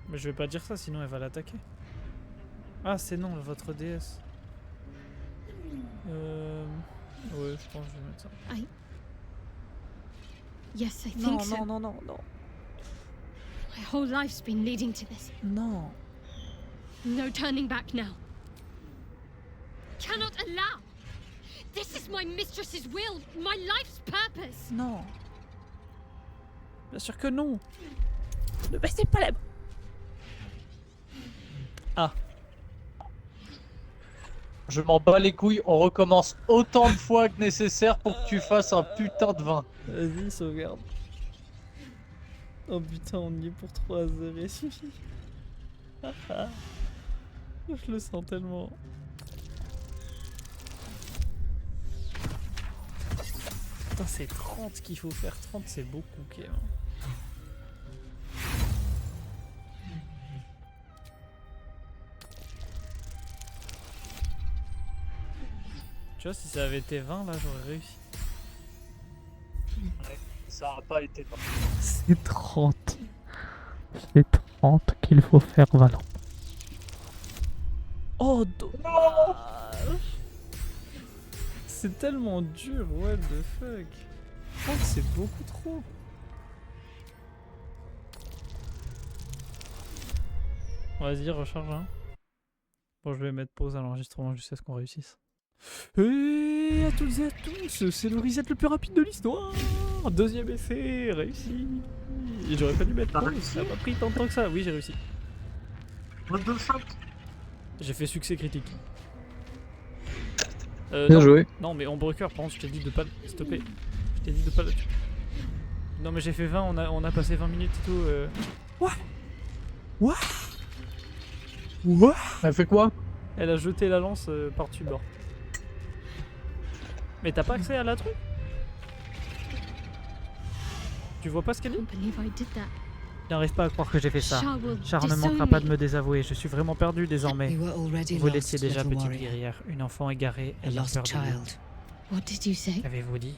Mais je vais pas dire ça, sinon elle va l'attaquer. Ah, c'est non, votre déesse. Ouais, je pense que je vais mettre ça. Yes, I think Non, so. non, non, non, non. My whole life's been leading to this. Non. No turning back now. Cannot allow. This is my mistress's will, my life's purpose. Non. Bien sûr que non. Ne baissez pas la... Ah. Je m'en bats les couilles, on recommence autant de fois que nécessaire pour que tu fasses un putain de vin. Vas-y, sauvegarde. Oh putain, on y est pour 3 heures et suffit. Je le sens tellement. Putain, c'est 30 qu'il faut faire. 30, c'est beaucoup, quand même. Tu vois, si ça avait été 20, là, j'aurais réussi. Ouais, ça a pas été bon. C'est 30. C'est 30 qu'il faut faire, Valent. Oh, dommage. C'est tellement dur, what the fuck. Je crois que c'est beaucoup trop. Vas-y, recharge, hein. Bon, je vais mettre pause à l'enregistrement jusqu'à ce qu'on réussisse. Et à toutes et à tous, c'est le reset le plus rapide de l'histoire. Deuxième essai, réussi. Et j'aurais pas dû mettre pause, ça a pas pris tant de temps que ça. Oui, j'ai réussi. What the fuck? J'ai fait succès critique. Bien non, joué. Non, mais Ombrecoeur, par contre, je t'ai dit de pas... S'il te plaît. Je t'ai dit de pas... Non, mais j'ai fait 20, on a passé 20 minutes et tout. What? Elle fait quoi? Elle a jeté la lance par-dessus bord. Mais t'as pas accès à la truc? Tu vois pas ce qu'elle dit? Je n'arrive pas à croire que j'ai fait ça. Char ne manquera pas de me désavouer. Je suis vraiment perdu désormais. Vous l'étiez déjà, petite guerrière. Une enfant égarée, elle a peur de vous. Qu'avez-vous dit?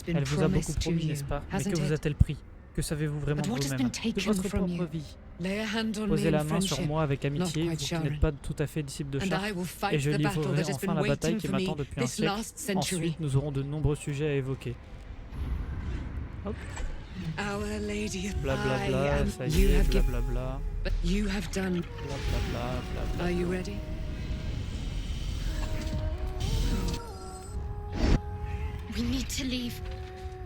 Elle vous a beaucoup promis, n'est-ce pas? Mais que vous a-t-elle pris? Que savez-vous vraiment de vous-même? De votre propre vie. Posez la main sur moi avec amitié, vous qui n'êtes pas tout à fait disciple de Char, et je livrerai enfin la bataille qui m'attend depuis un siècle. Ensuite, nous aurons de nombreux sujets à évoquer. Hop. Blablabla, ça y est, blablabla. Blablabla, blablabla. Are you ready? We need to leave.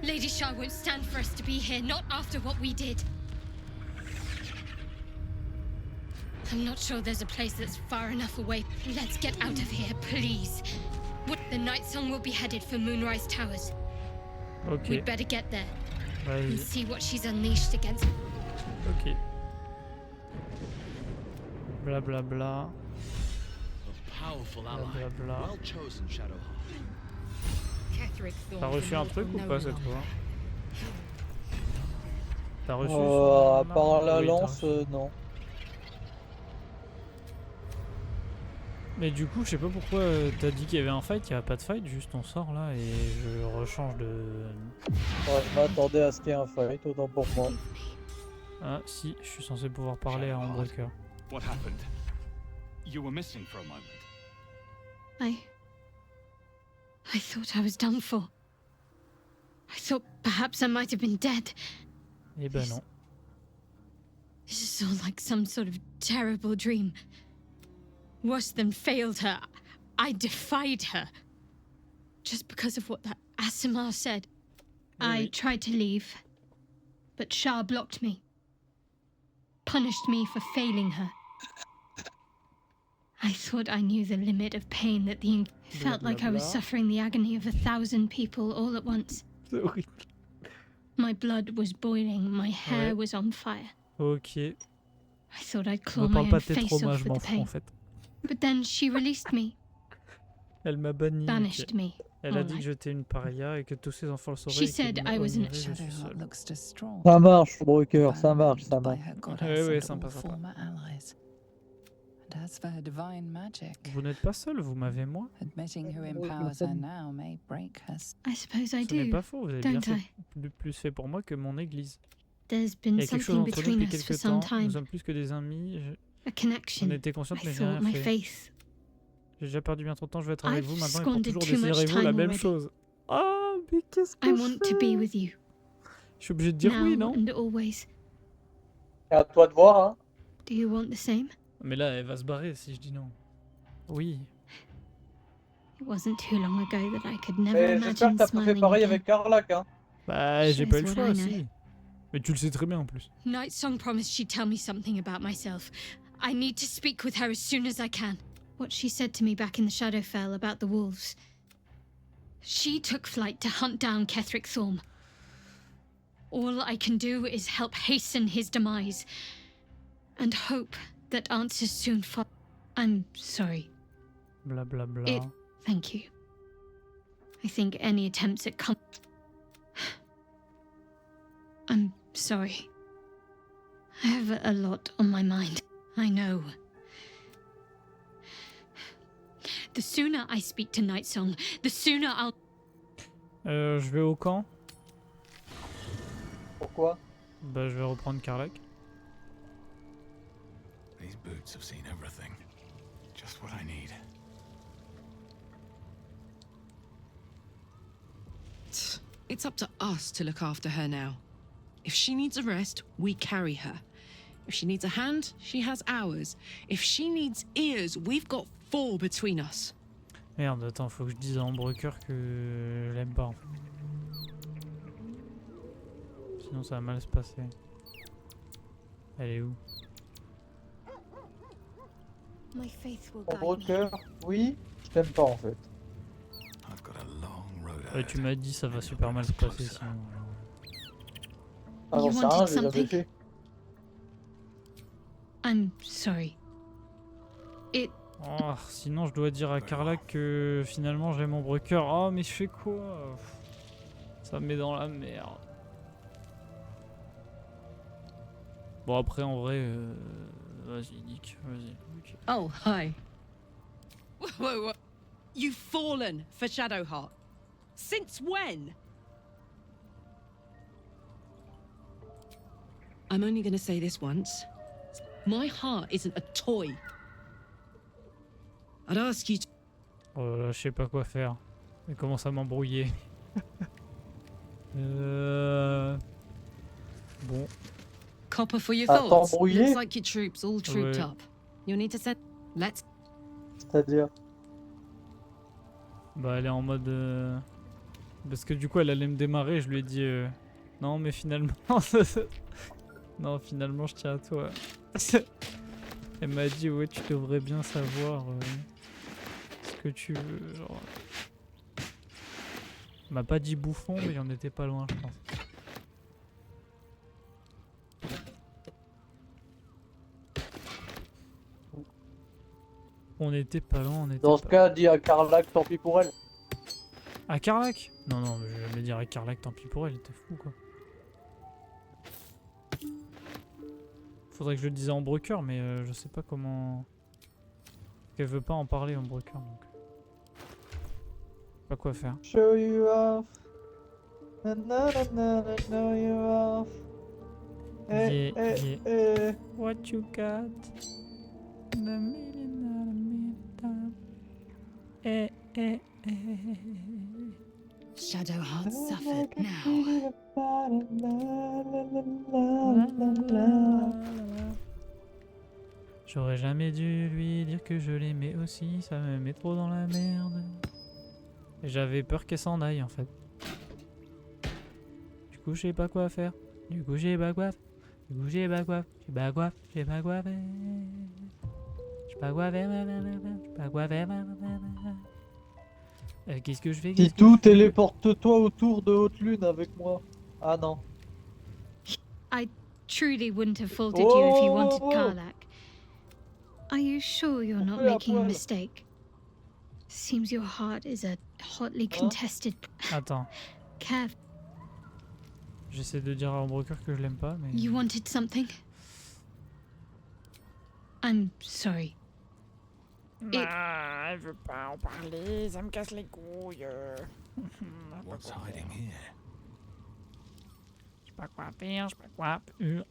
Lady Shah won't stand for us to be here, not after what we did. I'm not sure there's a place that's far enough away. Let's get out of here, please. The Nightsong will be headed for Moonrise Towers. Ok. We'd better get there and Vas-y. see what she's unleashed against. Ok. Blablabla. A powerful ally. Blablabla. Well chosen, Shadowheart. T'as reçu un truc ou pas cette fois? T'as reçu À part la Oui, lance, t'as reçu. non. Mais du coup, je sais pas pourquoi t'as dit qu'il y avait un fight, il y a pas de fight, juste on sort là et je rechange de... Ouais, je m'attendais à ce qu'il y ait un fight, autant pour moi. Ah si, je suis censé pouvoir parler à Humbreaker. What happened? You were missing for a moment. I thought I was done for. I thought perhaps I might have been dead. Eh ben non. This is all like some sort of terrible dream. Worse than failed her, I defied her. Just because of what that Asimar said. I tried to leave, but Shah blocked me. Punished me for failing her. I thought I knew the limit of pain that the... Felt like I was suffering the agony of 1,000 people all at once. My blood was boiling, my hair was on fire. Ok. I thought I'd Ne claw my parle own pas de tes face traumas, off je with m'en the fous en pain. fait. But then she released me. Elle m'a banni. Banished me. Elle a All dit que right. j'étais une paria et que tous ses enfants le sauraient. She et qu'il said me I was an- renierait, je suis seul. looks distraught. Ça marche, Broker, ça marche, ça marche. Ouais, ouais, And sympa, all sympa. former allies. And as for her divine magic, Vous n'êtes pas seul, vous m'avez moi. admitting who empowers her now may break her. I suppose I Ce n'est do. pas faux, vous avez bien Don't fait, I? plus fait pour moi que mon église. There's Il been y a quelque chose something entre nous between depuis us for quelques some temps, time. nous sommes plus que des amis. A connection. J'en étais consciente I mais j'ai rien thought my fait. faith. J'ai déjà perdu bien trop de temps, je vais être avec I've vous maintenant et pour squandered toujours too much désirez-vous la time même already. chose. Ah, mais qu'est-ce que I je want to be fais? with you. Je suis obligé de dire Now oui, non? and always. C'est à toi de voir, hein. Do you want the same? Mais là, elle va se barrer si je dis non. Oui. It wasn't too long ago that I could never Mais j'espère imagine que t'as pas fait smiling pareil again. avec Karlak, hein. Bah, j'ai Shows pas eu le what choix, I know. si. Mais tu le sais très bien en plus. Nightsong promised she'd tell me something about myself. I need to speak with her as soon as I can. What she said to me back in the Shadowfell about the wolves. She took flight to hunt down Ketheric Thorm. All I can do is help hasten his demise. And hope that answers soon follow. I'm sorry. Bla bla bla. Thank you. I think any attempts at I'm sorry. I have a lot on my mind. I know. The sooner I speak to Nightsong, the sooner I'll... Je vais au camp. Pourquoi? Bah, je vais reprendre Karlak. These boots have seen everything. Just what I need. It's up to us to look after her now. If she needs a rest, we carry her. If she needs a hand, she has ours. If she needs ears, we've got 4 between us. Merde, attends, faut que je dise à Humbreaker que je l'aime pas en fait. Sinon ça va mal se passer. Elle est où? My faith will Broker, oui, je t'aime pas en fait. Ouais, tu m'as dit ça va super mal se passer sinon. Ah, j'en sais rien, j'ai jamais fait. I'm sorry. Oh, sinon je dois dire à Karlak que finalement j'aime Humbreaker. Oh mais je fais quoi? Ça me met dans la merde. Bon après en vrai, vas-y Nick, vas-y. Okay. Oh, hi. Whoa, whoa. You've fallen for Shadowheart. Since when? I'm only gonna say this once. My heart isn't a toy. I'd ask you to... Oh là là, je sais pas quoi faire. Elle commence à m'embrouiller. Bon. Copper for your Ah, thoughts. t'embrouiller? Looks like your troops all trooped Ouais. up. You'll need to set... Let's... C'est-à-dire? Bah elle est en mode... Parce que du coup elle allait me démarrer, je lui ai dit... Non mais finalement... Non finalement je tiens à toi. Elle m'a dit ouais tu devrais bien savoir ce que tu veux. Genre... Elle m'a pas dit bouffon mais il en était pas loin je pense. On était pas loin, on était Dans ce pas... cas, dis à Carlac, tant pis pour elle. À Carlac? Non, non, mais je vais jamais dire à Carlac, tant pis pour elle, t'es fou quoi. Faudrait que je le dise à Ambrecker, mais je sais pas comment... Elle veut pas en parler, Ambrecker, donc... Pas quoi faire. Show you off. Na na na na na, show you off. Yeah, yeah. What you got? The million time. Eh, eh, eh. Shadowheart suffered now. J'aurais jamais dû lui dire que je l'aimais aussi, ça me met trop dans la merde. J'avais peur qu'elle s'en aille en fait. Du coup, je sais pas quoi faire. Du coup, j'ai pas quoi. Du coup, j'ai pas quoi. J'ai pas quoi. J'ai pas quoi faire. J'ai pas quoi faire. J'ai pas quoi faire. Qu'est-ce que je fais? Titou, téléporte-toi autour de Haute Lune avec moi. Ah non. I truly wouldn't have faulted you if you wanted Karlak. Are you sure you're not making a mistake? Seems your heart is a hotly contested. Attends. Kev, J'essaie de dire à Ambrecker que je l'aime pas, mais... you wanted something? I'm sorry. Elle veut pas en parler, ça me casse les couilles. What's hiding here? Je sais pas quoi faire, je sais pas quoi faire.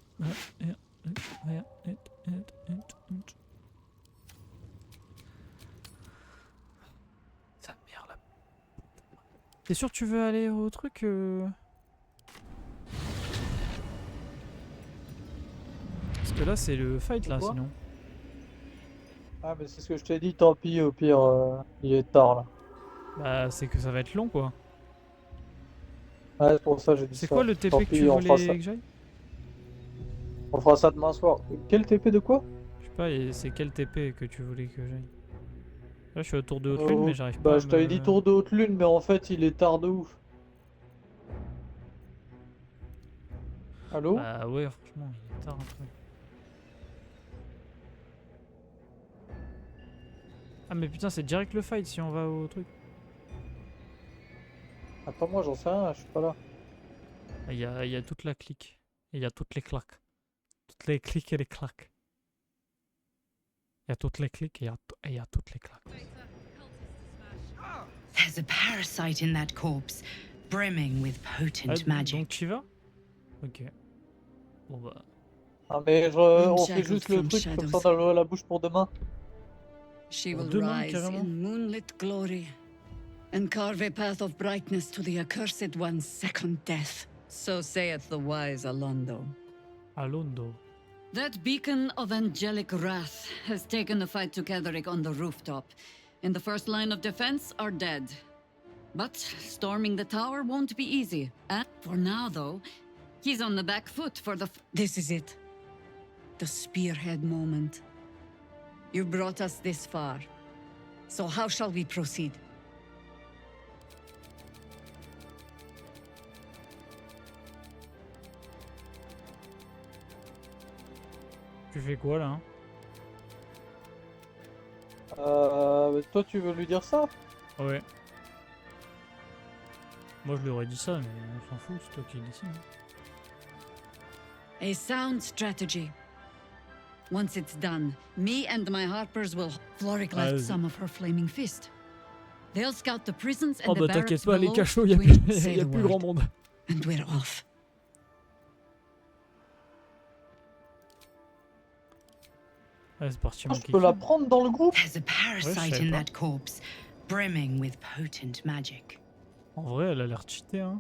Ça merde là. T'es sûr que tu veux aller au truc Parce que là c'est le fight là Quoi? sinon. Ah mais c'est ce que je t'ai dit, tant pis, au pire, il est tard là. Bah c'est que ça va être long quoi. Ouais, c'est pour ça que j'ai dit ça. C'est quoi le TP Tant que pis, tu on fera voulais ça. que j'aille? On fera ça demain soir. Quel TP de quoi? Je sais pas, c'est quel TP que tu voulais que j'aille? Là je suis autour de Haute Lune mais j'arrive pas Bah à je t'avais dit tour de Haute Lune, mais en fait il est tard de ouf. Allô? Bah ouais franchement il est tard un peu. Ah mais putain c'est direct le fight si on va au truc. Attends moi j'en sais rien, je suis pas là. Il y a toute la clique. Et il y a toutes les claques. Toutes les clics et les claques. Il y a toutes les clics et il y a toutes les claques. There's a parasite in that corpse, brimming with potent magic. Donc tu y vas? Ok. Bon bah... Ah mais on fait juste le truc comme ça on a l'eau à la bouche pour demain. She will Demain, rise carrément. in moonlit glory and carve a path of brightness to the accursed one's second death. So saith the wise Alondo. Alondo. That beacon of angelic wrath has taken the fight to Ketheric on the rooftop. In the first line of defense are dead. But storming the tower won't be easy. And for now, though, he's on the back foot for the... This is it. The spearhead moment. You brought us this far. So how shall we proceed? Tu fais quoi là? Toi tu veux lui dire ça? Ouais. Moi je lui aurais dit ça mais on s'en fout, c'est toi qui décides. A sound strategy. Once it's done, me and my Harpers will... Floric left some of her flaming fist. They'll scout the prisons and Oh the bah barracks t'inquiète pas, les below. cachots, y a Twin, plus, say y a the plus word. grand monde. And we're off. Allez c'est parti mon Je peux la prendre dans le groupe? There's a parasite in that corpse, brimming with potent magic. En vrai elle a l'air cheatée hein.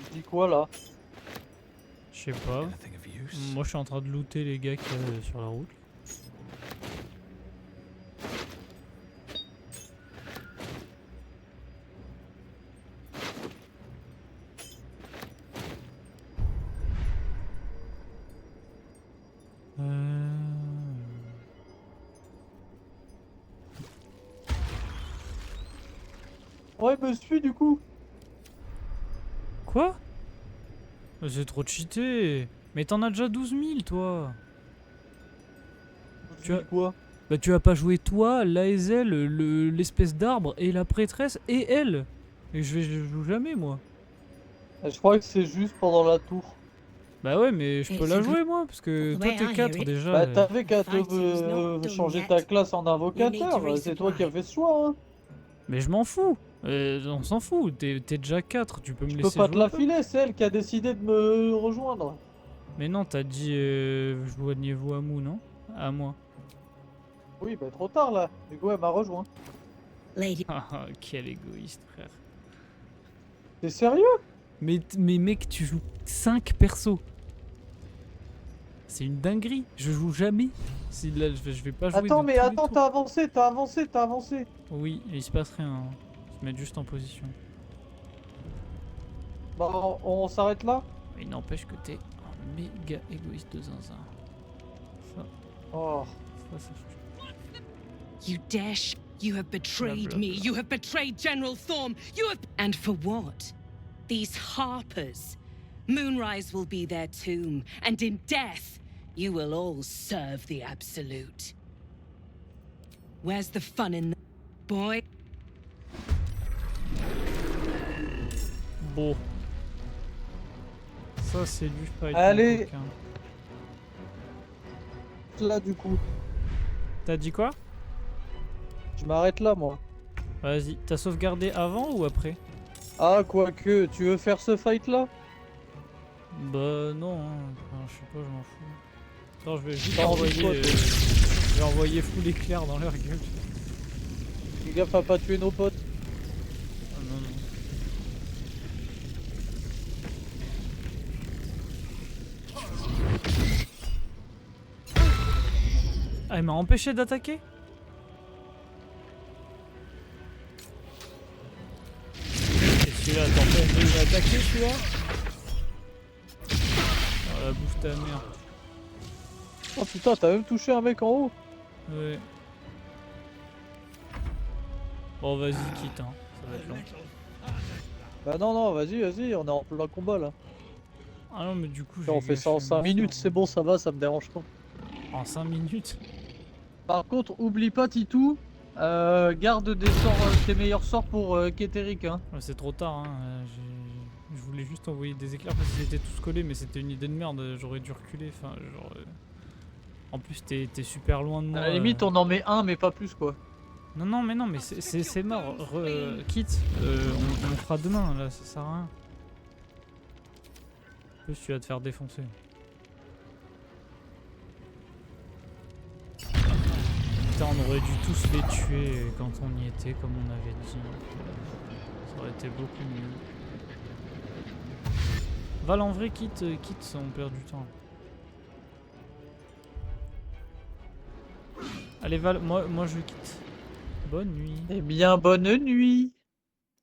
Je dis quoi là? Je sais pas. Moi je suis en train de looter les gars qu'il y a sur la route. Ouais, me suis du coup. Quoi? C'est trop cheaté. Mais t'en as déjà 12 000 toi. Tu as quoi? Bah tu as pas joué toi, l'Aezel, l'espèce d'arbre et la prêtresse et elle. Et je joue jamais moi. Je crois que c'est juste pendant la tour. Bah ouais mais je peux la jouer moi parce que toi t'es 4 déjà. Bah t'avais qu'à te changer ta classe en invocateur, c'est toi qui as fait ce choix hein. Mais je m'en fous. On s'en fout, t'es déjà 4, tu peux me laisser jouer. Je peux pas te la filer, c'est elle qui a décidé de me rejoindre. Mais non, t'as dit joignez-vous à moi, non? À moi. Oui, bah trop tard là. Du coup, elle m'a rejoint. Ah, quel égoïste, frère. T'es sérieux? Mais mec, tu joues 5 persos. C'est une dinguerie. Je joue jamais. Si là, je vais pas jouer. Attends, mais attends, t'as avancé. Oui, il se passe rien. Hein. Je vais mettre juste en position. Bah, on s'arrête là? Il n'empêche que t'es un méga égoïste de zinzin. Ça. Oh. Ça. You dash. You have betrayed me. You have betrayed General Thorm. You have. And for what? These harpers. Moonrise will be their tomb, and in death, you will all serve the Absolute. Where's the fun in that, boy? Bon. Ça, c'est du fight. Allez. Là, du coup. T'as dit quoi? Je m'arrête là, moi. Vas-y, t'as sauvegardé avant ou après? Ah, quoique, tu veux faire ce fight là? Bah non, hein. Enfin, je sais pas, je m'en fous. Attends, je vais juste envoyer... je vais envoyer full éclair dans leur gueule. Fais gaffe à pas tuer nos potes. Ah, non. Ah, il m'a empêché d'attaquer? Et celui-là, t'empêches de l'attaquer, celui-là? Oh la bouffe ta mère. Oh putain, t'as même touché un mec en haut. Ouais. Bon, vas-y, quitte, hein. Ça va être long. Bah non, vas-y, on est en plein combat là. Ah non, mais du coup, on fait ça en 5 minutes, c'est bon, ça va, ça me dérange pas. En 5 minutes? Par contre, oublie pas Titou, garde des sorts, tes meilleurs sorts pour Keterik. Hein. Ouais, c'est trop tard, hein. Je voulais juste envoyer des éclairs parce qu'ils étaient tous collés, mais c'était une idée de merde, j'aurais dû reculer. Enfin, genre. En plus, t'es super loin de moi. À la limite, on en met un, mais pas plus quoi. Non, mais c'est mort. Quitte, on le fera demain, là, ça sert à rien. En plus, tu vas te faire défoncer. Putain, on aurait dû tous les tuer quand on y était, comme on avait dit. Ça aurait été beaucoup mieux. Val, en vrai, quitte, on perd du temps. Allez, Val, moi je quitte. Bonne nuit. Eh bien, bonne nuit.